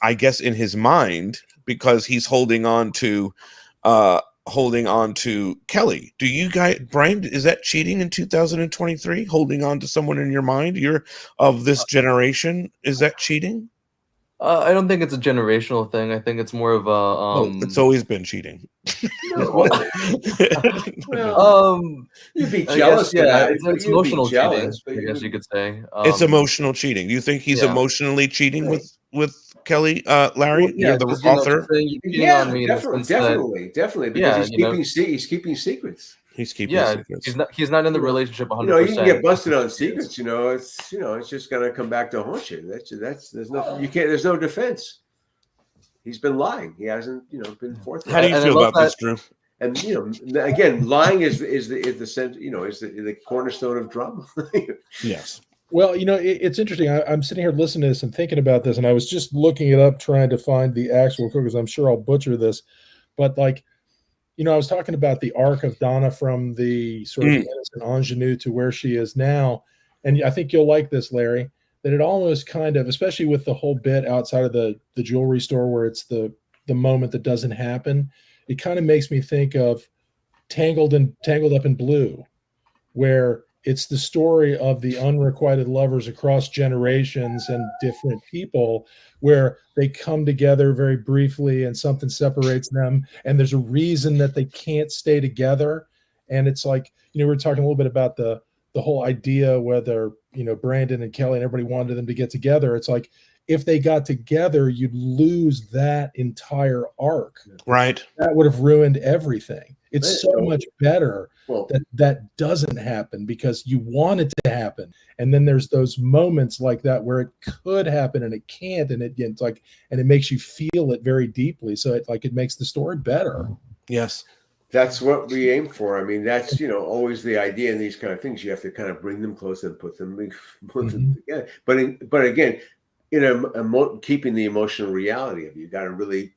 mind, because he's holding on to Kelly. Do you guys, Brian, is that cheating in 2023? Holding on to someone in your mind? You're of this generation. Is that cheating? I don't think it's a generational thing. I think it's more of a. It's always been cheating. You'd be jealous. It's emotional cheating. I guess you could say it's emotional cheating. Do you think he's emotionally cheating with Kelly, Larry? You're the author. Definitely. Because he's keeping secrets. He's keeping secrets. He's not in the relationship 100%. You can get busted on secrets. It's just gonna come back to haunt you. There's no defense. He's been lying. He hasn't been forthright. How do you feel about this, Drew? And again, lying is the cornerstone of drama. Yes. Well, it's interesting. I'm sitting here listening to this and thinking about this, and I was just looking it up, trying to find the actual quote, because I'm sure I'll butcher this. But I was talking about the arc of Donna from the sort of innocent ingenue to where she is now. And I think you'll like this, Larry, that it almost kind of, especially with the whole bit outside of the jewelry store where it's the moment that doesn't happen, it kind of makes me think of Tangled Up in Blue, where it's the story of the unrequited lovers across generations and different people, where they come together very briefly and something separates them. And there's a reason that they can't stay together. And it's like, we're talking a little bit about the whole idea, whether, Brandon and Kelly and everybody wanted them to get together. It's like, if they got together, you'd lose that entire arc. Right. That would have ruined everything. It's so much better that doesn't happen, because you want it to happen. And then there's those moments like that where it could happen and it can't, and it's like, and it makes you feel it very deeply. So it makes the story better. Yes. That's what we aim for. I mean, that's, always the idea in these kind of things. You have to kind of bring them close and put them together. But again, keeping the emotional reality of it, you got to really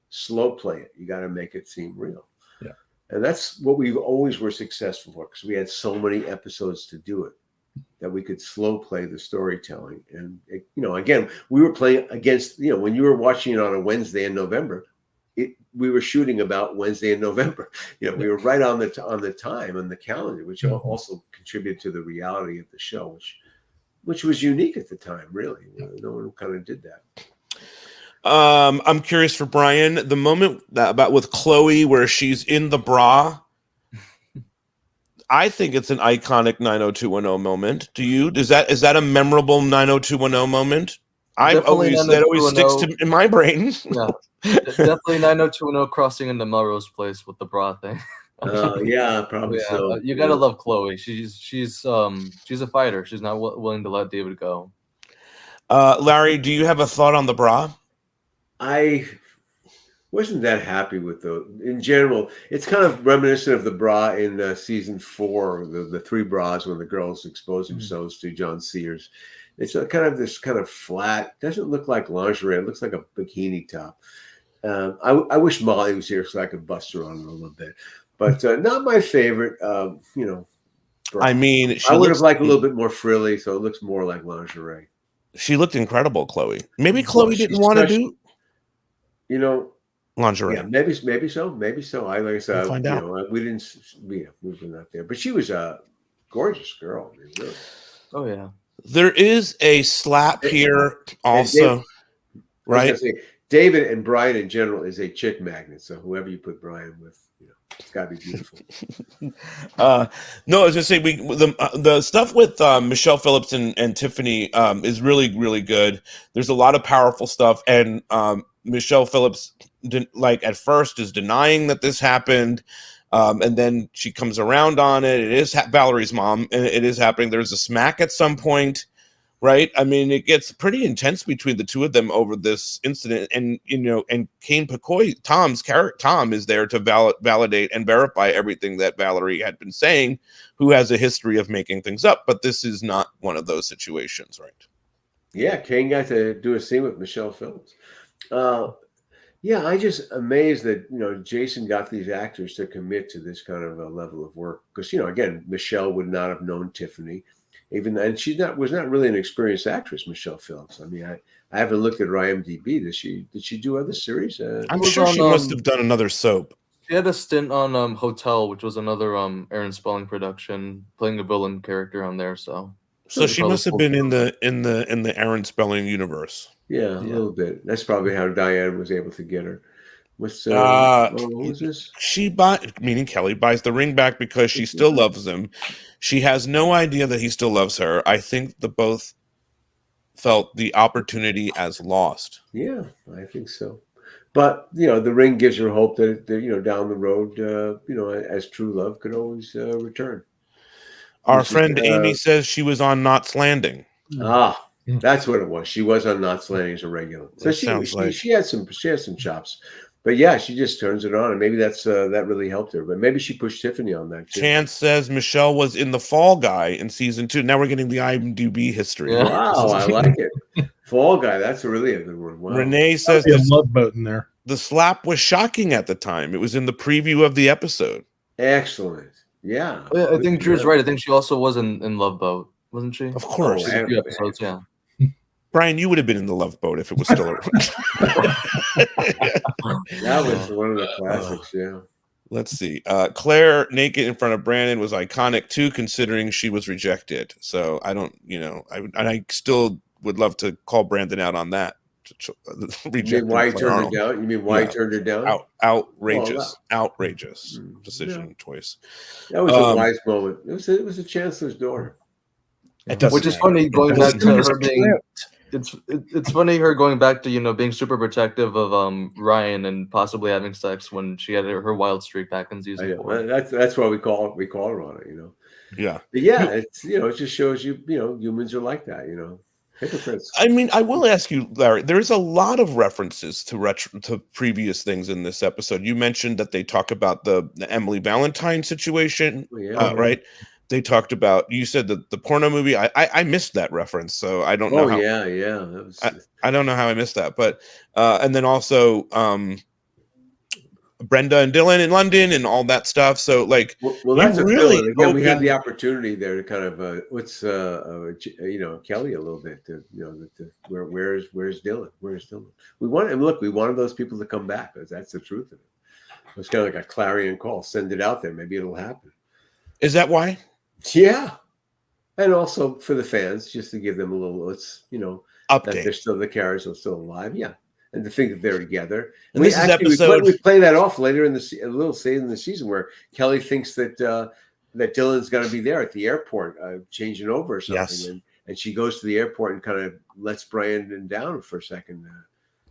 slow play it. You got to make it seem real. Yeah. And that's what we always were successful for, because we had so many episodes to do it, that we could slow play the storytelling. And, again, we were playing against, when you were watching it on a Wednesday in November, we were shooting about Wednesday in November. We were right on the time on the calendar, which also contributed to the reality of the show, which was unique at the time. Really, no one kind of did that. I'm curious for Bryan, the moment about with Chloe where she's in the bra. I think it's an iconic 90210 moment. Do you? Is that a memorable 90210 moment? That always sticks in my brain. Yeah, definitely 90210 crossing into Melrose Place with the bra thing. Yeah, probably so. You gotta love Chloe. She's a fighter. She's not willing to let David go. Larry, do you have a thought on the bra? I wasn't that happy with in general. It's kind of reminiscent of the bra in season 4, the 3 bras when the girls expose themselves to John Sears. It's this kind of flat, doesn't look like lingerie. It looks like a bikini top. I wish Molly was here so I could bust her on it a little bit, but not my favorite. Bra. I mean, I would have liked a little bit more frilly, so it looks more like lingerie. She looked incredible, Chloe. Maybe Chloe didn't want to do, lingerie. Yeah, maybe so. Like I said, find out. We were not there, but she was a gorgeous girl. I mean, really. Oh yeah. There is a slap here also, right? David and Bryan in general is a chick magnet. So whoever you put Bryan with, it's got to be beautiful. No, I was gonna say the stuff with Michelle Phillips and Tiffany is really, really good. There's a lot of powerful stuff, and Michelle Phillips at first is denying that this happened. And then she comes around on it. It is Valerie's mom, and it is happening. There's a smack at some point, right? I mean, it gets pretty intense between the two of them over this incident. And and Kane Pacoy, Tom is there to validate and verify everything that Valerie had been saying, who has a history of making things up. But this is not one of those situations, right? Yeah, Kane got to do a scene with Michelle Phillips. Yeah, I just amazed that Jason got these actors to commit to this kind of a level of work because again, Michelle would not have known Tiffany, and she was not really an experienced actress, Michelle Phillips. I mean, I haven't looked at her IMDb. Did she do other series? I'm sure she must have done another soap. She had a stint on Hotel, which was another Aaron Spelling production, playing a villain character on there. So she must have been in the Aaron Spelling universe. Yeah, a little bit. That's probably how Diane was able to get her. What was this? Meaning Kelly buys the ring back because she still loves him. She has no idea that he still loves her. I think the both felt the opportunity as lost. Yeah, I think so. But the ring gives her hope that down the road, as true love could always return. Our friend Amy says she was on Knots Landing. That's what it was. She was on Knots Landing as a regular. So she had some chops. But yeah, she just turns it on, and maybe that really helped her. But maybe she pushed Tiffany on that too. Chance says Michelle was in The Fall Guy in season 2. Now we're getting the IMDb history. Yeah. Wow, I like it. Fall Guy, that's really a good one. Wow. Renee says a love boat in there. The slap was shocking at the time. It was in the preview of the episode. Excellent. Yeah. I think Drew's right. I think she also was in Love Boat, wasn't she? Of course. A few episodes, yeah. Bryan, you would have been in the Love Boat if it was still around. That was one of the classics, yeah. Let's see. Claire naked in front of Brandon was iconic too, considering she was rejected. So I don't, I still would love to call Brandon out on that. You mean why he turned it down? You mean why he turned it down? Outrageous decision choice. That was a wise moment. It was a chancellor's daughter. Which is funny going back to her being. It's funny her going back to being super protective of Ryan and possibly having sex when she had her wild streak back in season 4. That's why we call her on it, Yeah. But yeah, it's it just shows you humans are like that, hypocrites. I mean, I will ask you, Larry. There is a lot of references to previous things in this episode. You mentioned that they talk about the Emily Valentine situation, right? They talked about. You said that the porno movie. I missed that reference, so I don't know. Yeah. I don't know how I missed that, but and then also Brenda and Dylan in London and all that stuff. So like, well that's a really really again. We had opened- the opportunity there to kind of Kelly a little bit. To, where's Dylan? Where's Dylan? We wanted those people to come back. That's the truth of it. It was kind of like a clarion call. Send it out there. Maybe it'll happen. Is that why? Yeah, and also for the fans, just to give them a little, that Update. they're still, the characters are still alive. Yeah, and to think that they're together. And this is episode. We play that off later in a little scene in the season where Kelly thinks that that Dylan's going to be there at the airport, changing over or something, Yes. and she goes to the airport and kind of lets Bryan down for a second.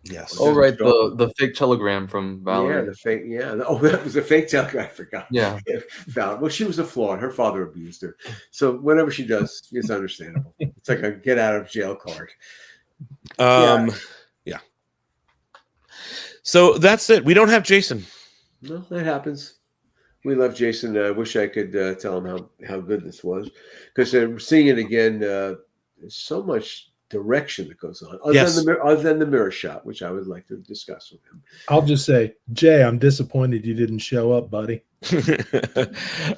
Yes. Oh, right, the fake telegram from Valerie. Yeah, the fake. Yeah. Oh, that was a fake telegram. I forgot. Yeah. Well, she was a flawed. Her father abused her. So whatever she does, it's understandable. It's like a get out of jail card. Yeah. So that's it. We don't have Jason. No, that happens. We love Jason. I wish I could tell him how good this was, because seeing it again, there's so much direction that goes on other than the mirror shot, which I would like to discuss with him. I'll just say, Jay, I'm disappointed you didn't show up, buddy.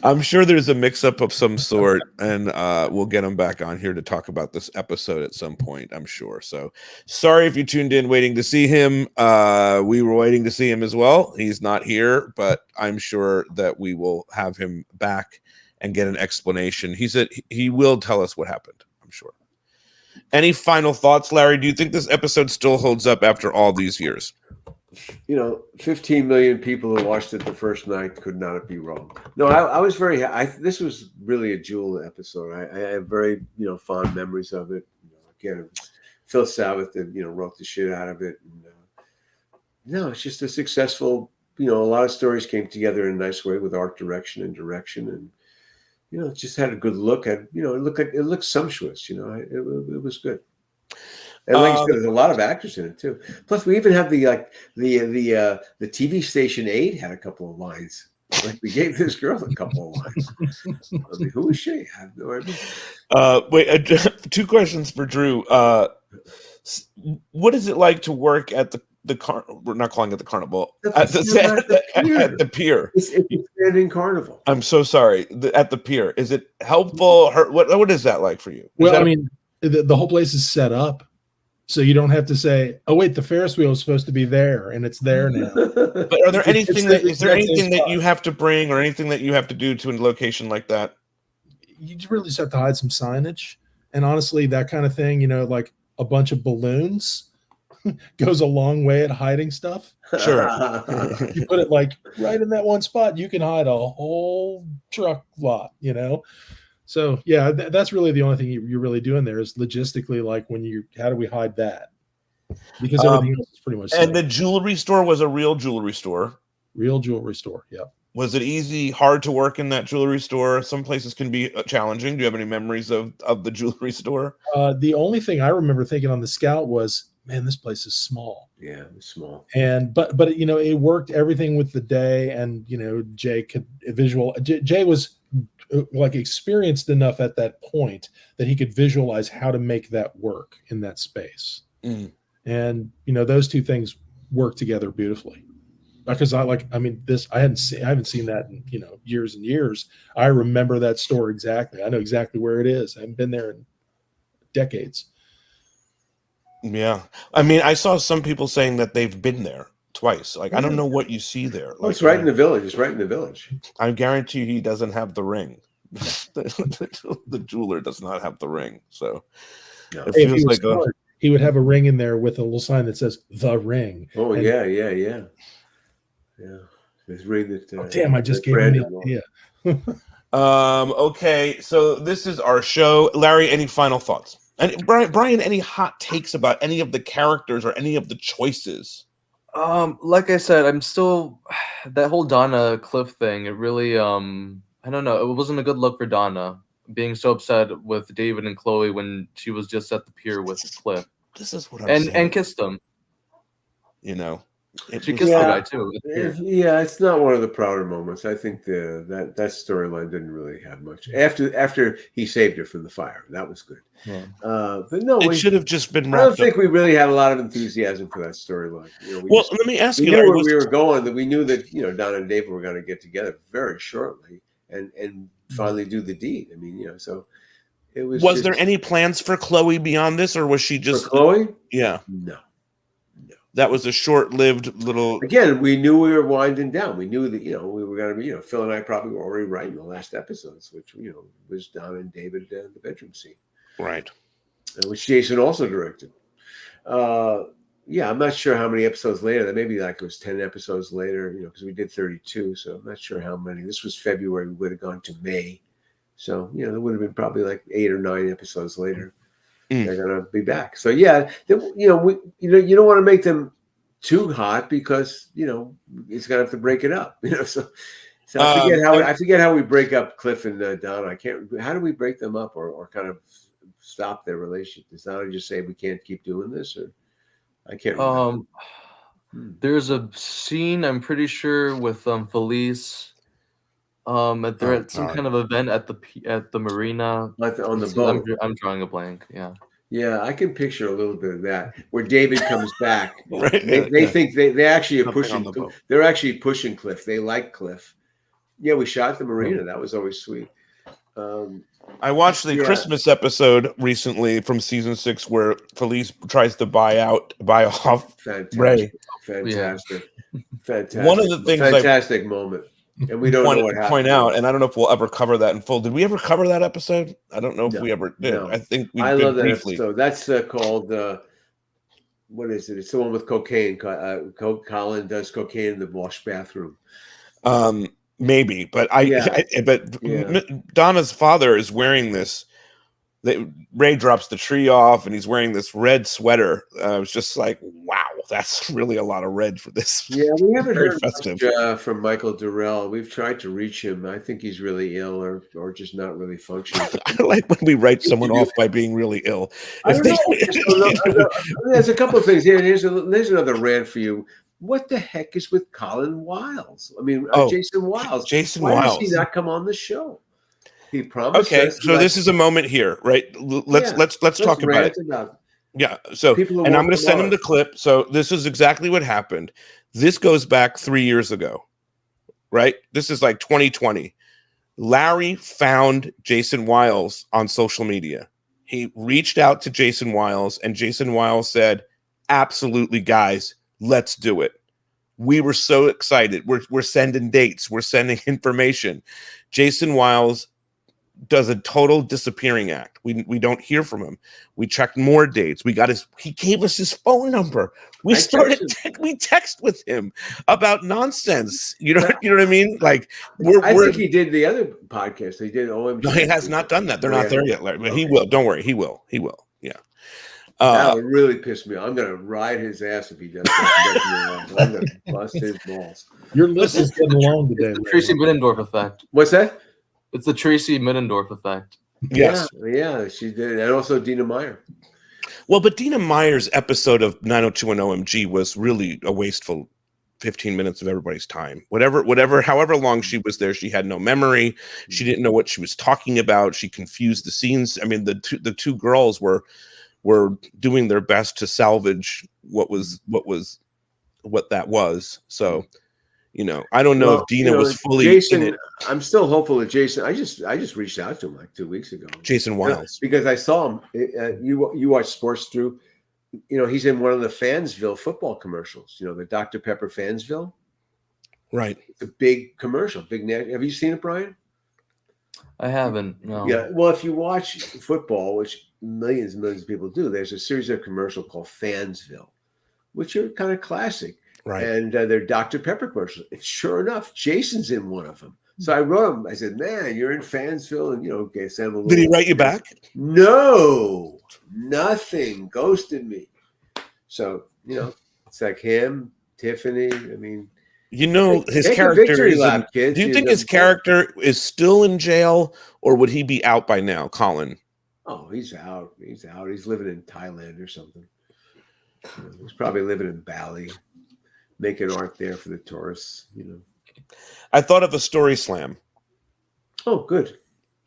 I'm sure there's a mix-up of some sort, and we'll get him back on here to talk about this episode at some point, I'm sure. So sorry if you tuned in waiting to see him. We were waiting to see him as well. He's not here, but I'm sure that we will have him back and get an explanation. He said he will tell us what happened, I'm sure. Any final thoughts, Larry? Do you think this episode still holds up after all these years? 15 million people who watched it the first night could not be wrong. No, I was very. This was really a jewel episode. I have very fond memories of it. Again, it was Phil Savith that wrote the shit out of it. And, it's just a successful. A lot of stories came together in a nice way with art direction, and it just had a good look at. It looked sumptuous. It was good. And like you said, there's a lot of actors in it too. Plus, we even had the TV station aide had a couple of lines. Like we gave this girl a couple of lines. I mean, who is she? I have no idea. Wait, 2 questions for Drew. What is it like to work at the we're not calling it the carnival at the pier? It's a standing carnival. I'm so sorry. At the pier, is it helpful? What is that like for you? Well, I mean, the whole place is set up. So you don't have to say, "Oh wait, the Ferris wheel is supposed to be there, and it's there now." But are there anything that you have to bring, or anything that you have to do to a location like that? You really just have to hide some signage, and honestly, that kind of thing, like a bunch of balloons, goes a long way at hiding stuff. Sure, you put it like right in that one spot, you can hide a whole truck lot. So yeah, that's really the only thing you're really doing there is logistically, like how do we hide that? Because everything else is pretty much. And the jewelry store was a real jewelry store. Real jewelry store. Yeah. Was it easy, hard to work in that jewelry store? Some places can be challenging. Do you have any memories of the jewelry store? The only thing I remember thinking on the Scout was, man, this place is small. Yeah, it's small. And but it worked everything with the day, and Jay could visual. Jay was like experienced enough at that point that he could visualize how to make that work in that space. And those two things work together beautifully. Because I haven't seen that in years and years. I remember that store exactly. I know exactly where it is. I haven't been there in decades. Yeah, I mean, I saw some people saying that they've been there twice. Like, I don't know what you see there. It's right in the village. It's right in the village. I guarantee he doesn't have the ring. The jeweler does not have the ring. So it feels like he would have a ring in there with a little sign that says "The Ring." Oh, and, yeah. This ring that. Damn! I just gave him the idea. Okay, so this is our show. Larry, any final thoughts? And Bryan, any hot takes about any of the characters or any of the choices? Like I said, I'm still that whole Donna Cliff thing. It really, I don't know. It wasn't a good look for Donna being so upset with David and Chloe when she was just at the pier with Cliff. This is what I'm saying. And kissed them. She kissed the guy too. It's not one of the prouder moments. I think that storyline didn't really have much after he saved her from the fire. That was good. Yeah. But no, It should have just been I wrapped don't think we really had a lot of enthusiasm for that storyline. Let me ask we you, knew Larry, where we were going. That we knew that Don and David were going to get together very shortly and finally do the deed. I mean, so it was. Was there any plans for Chloe beyond this, or was she just for Chloe? Yeah, no. That was a short-lived little. Again, we knew we were winding down. We knew that we were going to be. Phil and I probably were already writing the last episodes, which was Don and David the bedroom scene, Right? Which Jason also directed. I'm not sure how many episodes later. That maybe like it was 10 episodes later. Because we did 32, so I'm not sure how many. This was February. We would have gone to May, so there would have been probably like 8 or 9 episodes later. They're gonna be back. So you don't want to make them too hot because it's gonna have to break it up. So I forget how we break up Cliff and Donna. I can't. How do we break them up or kind of stop their relationship? Does Donna just say we can't keep doing this, or I can't remember. There's a scene I'm pretty sure with Felice. They're at some kind of event at the marina on the boat. I'm drawing a blank. Yeah, I can picture a little bit of that where David comes back. Right. They think they actually are Something pushing. on the boat. They're actually pushing Cliff. They like Cliff. Yeah, we shot at the marina. That was always sweet. I watched the Christmas episode recently from season 6 where Felice tries to buy off Ray. Fantastic. One of the things fantastic moment. And we don't know what happened. Point out, and I don't know if we'll ever cover that in full. Did we ever cover that episode? I don't know if we ever did. No. I think we did love that briefly. episode. That's called what is it? It's the one with cocaine. Colin does cocaine in the wash bathroom. Maybe, but Donna's father is wearing this. Ray drops the tree off, and he's wearing this red sweater. I was just like, "Wow, that's really a lot of red for this." Yeah, we haven't heard festive. Much, from Michael Durrell. We've tried to reach him. I think he's really ill, or just not really functioning. I like when we write someone off by being really ill. There's a couple of things here. There's another rant for you. What the heck is with Colin Wiles? I mean, Jason Wiles. Why does he not come on the show? He promised. Okay, so this is a moment here, right? Let's talk about it. Yeah. So, and I'm going to send him the clip. So this is exactly what happened. This goes back 3 years ago, right? This is like 2020. Larry found Jason Wiles on social media. He reached out to Jason Wiles, and Jason Wiles said, "Absolutely, guys, let's do it." We were so excited. We're sending dates. We're sending information. Jason Wiles does a total disappearing act. We don't hear from him. We checked more dates. He gave us his phone number. We text with him about nonsense. You know what I mean? Like I think he did the other podcast. He did OMG. No, he has not done that. They're not there yet, Larry. But he will. Don't worry. He will. Yeah. That would really piss me off. I'm going to ride his ass if he does that. I'm going to bust his balls. Your list is getting long today. Tracy Middendorf effect. What's that? It's the Tracy Middendorf effect. Yes. Yeah, she did. And also Dina Meyer. Well, but Dina Meyer's episode of 90210 OMG was really a wasteful 15 minutes of everybody's time. However long she was there, she had no memory. She didn't know what she was talking about. She confused the scenes. I mean, the two girls were doing their best to salvage what that was. So, I don't know if Dina was fully Jason, in it. I'm still hopeful that Jason. I just reached out to him like 2 weeks ago. Jason Wiles, because I saw him. You watch sports through. He's in one of the Fansville football commercials. The Dr. Pepper Fansville. Right. It's a big commercial. Have you seen it, Brian? I haven't. No. Yeah. Well, if you watch football, which millions and millions of people do, there's a series of commercials called Fansville, which are kind of classic. Right. And they're Dr. Pepper commercials. And sure enough, Jason's in one of them. So I wrote him. I said, "Man, you're in Fansville," and okay, send him a little. Did he write you back? No, nothing. Ghosted me. So it's like him, Tiffany. I mean, his character is. Do you think his character is still in jail, or would he be out by now, Colin? Oh, he's out. He's out. He's living in Thailand or something. He's probably living in Bali. making art there for the tourists. I thought of a story slam. Oh, good.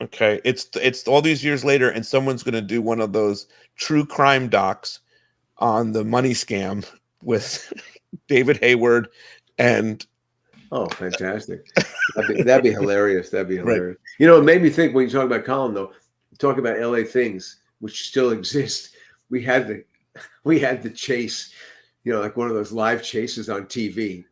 Okay, it's all these years later, and someone's going to do one of those true crime docs on the money scam with David Hayward and. Oh, fantastic! That'd be hilarious. That'd be hilarious. Right. It made me think when you talk about Colin, though, talking about LA things which still exist. We had the chase, like one of those live chases on TV,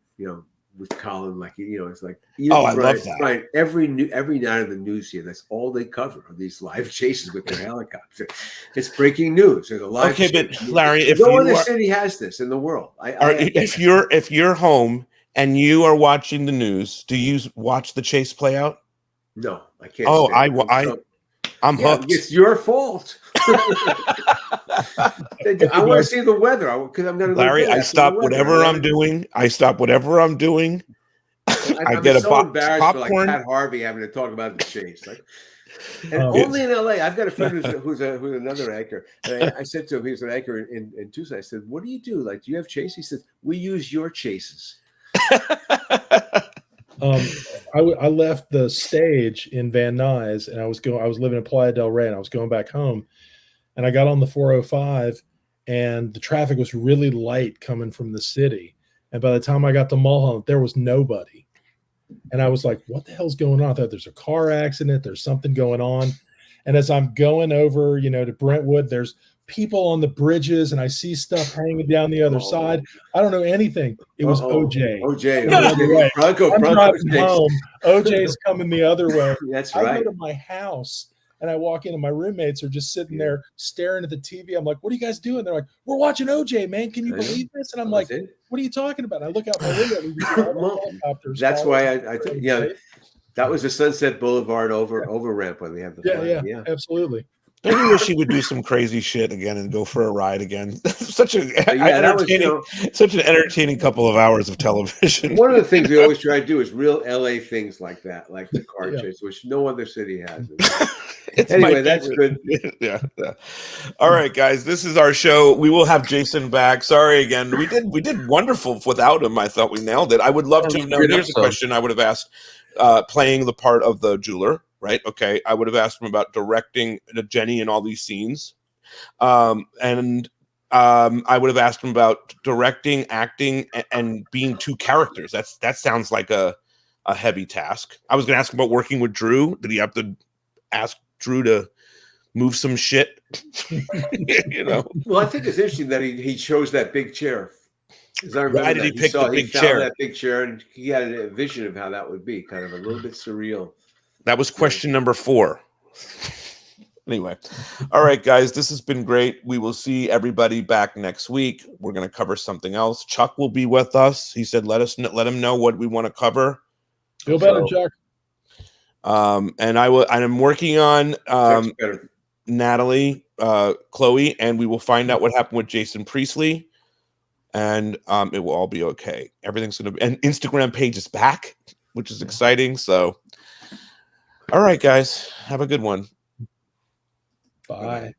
with Colin, it's like, I love that. Right, every night of the news here, that's all they cover are these live chases with their helicopter. It's breaking news. There's a live. Okay, chase. but Larry, if no other city has this in the world. If you're home and you are watching the news, do you watch the chase play out? No, I can't. Oh, I'm hooked. It's your fault. I want to see the weather because I'm going to. Larry, I stop whatever I'm doing. I get a box of popcorn. Like Pat Harvey having to talk about the chase. Only in LA. I've got a friend who's another anchor. And I said to him, he was an anchor in Tucson. I said, "What do you do? Like, do you have chases?" He said, "We use your chases." I left the stage in Van Nuys, and I was living in Playa del Rey, and I was going back home, and I got on the 405, and the traffic was really light coming from the city. And by the time I got to Mulholland, there was nobody. And I was like, what the hell's going on? I thought there's a car accident. There's something going on. And as I'm going over, to Brentwood, there's people on the bridges, and I see stuff hanging down the other side. I don't know anything. It was OJ. OJ. I'm driving home. OJ's coming the other way. That's right. I go to my house, and I walk in, and my roommates are just sitting there staring at the TV. I'm like, what are you guys doing? They're like, we're watching OJ, man. Can you believe this? And I'm like, what are you talking about? And I look out my window. That's why I think, that was the Sunset Boulevard over ramp when they have the flight. Yeah, absolutely. I wish he would do some crazy shit again and go for a ride again. such an entertaining couple of hours of television. One of the things we always try to do is real LA things like that, like the car chase, which no other city has. Anyway, that's good. Yeah. All right, guys, this is our show. We will have Jason back. Sorry again. We did wonderful without him. I thought we nailed it. I would love to know. Here's a question I would have asked, playing the part of the jeweler. Right. Okay. I would have asked him about directing Jenny in all these scenes. I would have asked him about directing, acting, and being two characters. That sounds like a heavy task. I was going to ask him about working with Drew. Did he have to ask Drew to move some shit? Well, I think it's interesting that he chose that big chair. As I remember, why did he pick the big chair? That big chair, and he had a vision of how that would be, kind of a little bit surreal. That was question number 4. Anyway. All right, guys, this has been great. We will see everybody back next week. We're going to cover something else. Chuck will be with us. He said, let him know what we want to cover. Feel better, Chuck. And I'm working on Natalie, Chloe, and we will find out what happened with Jason Priestley. And it will all be okay. Everything's going to be, and Instagram page is back, which is exciting. So, all right, guys, have a good one. Bye.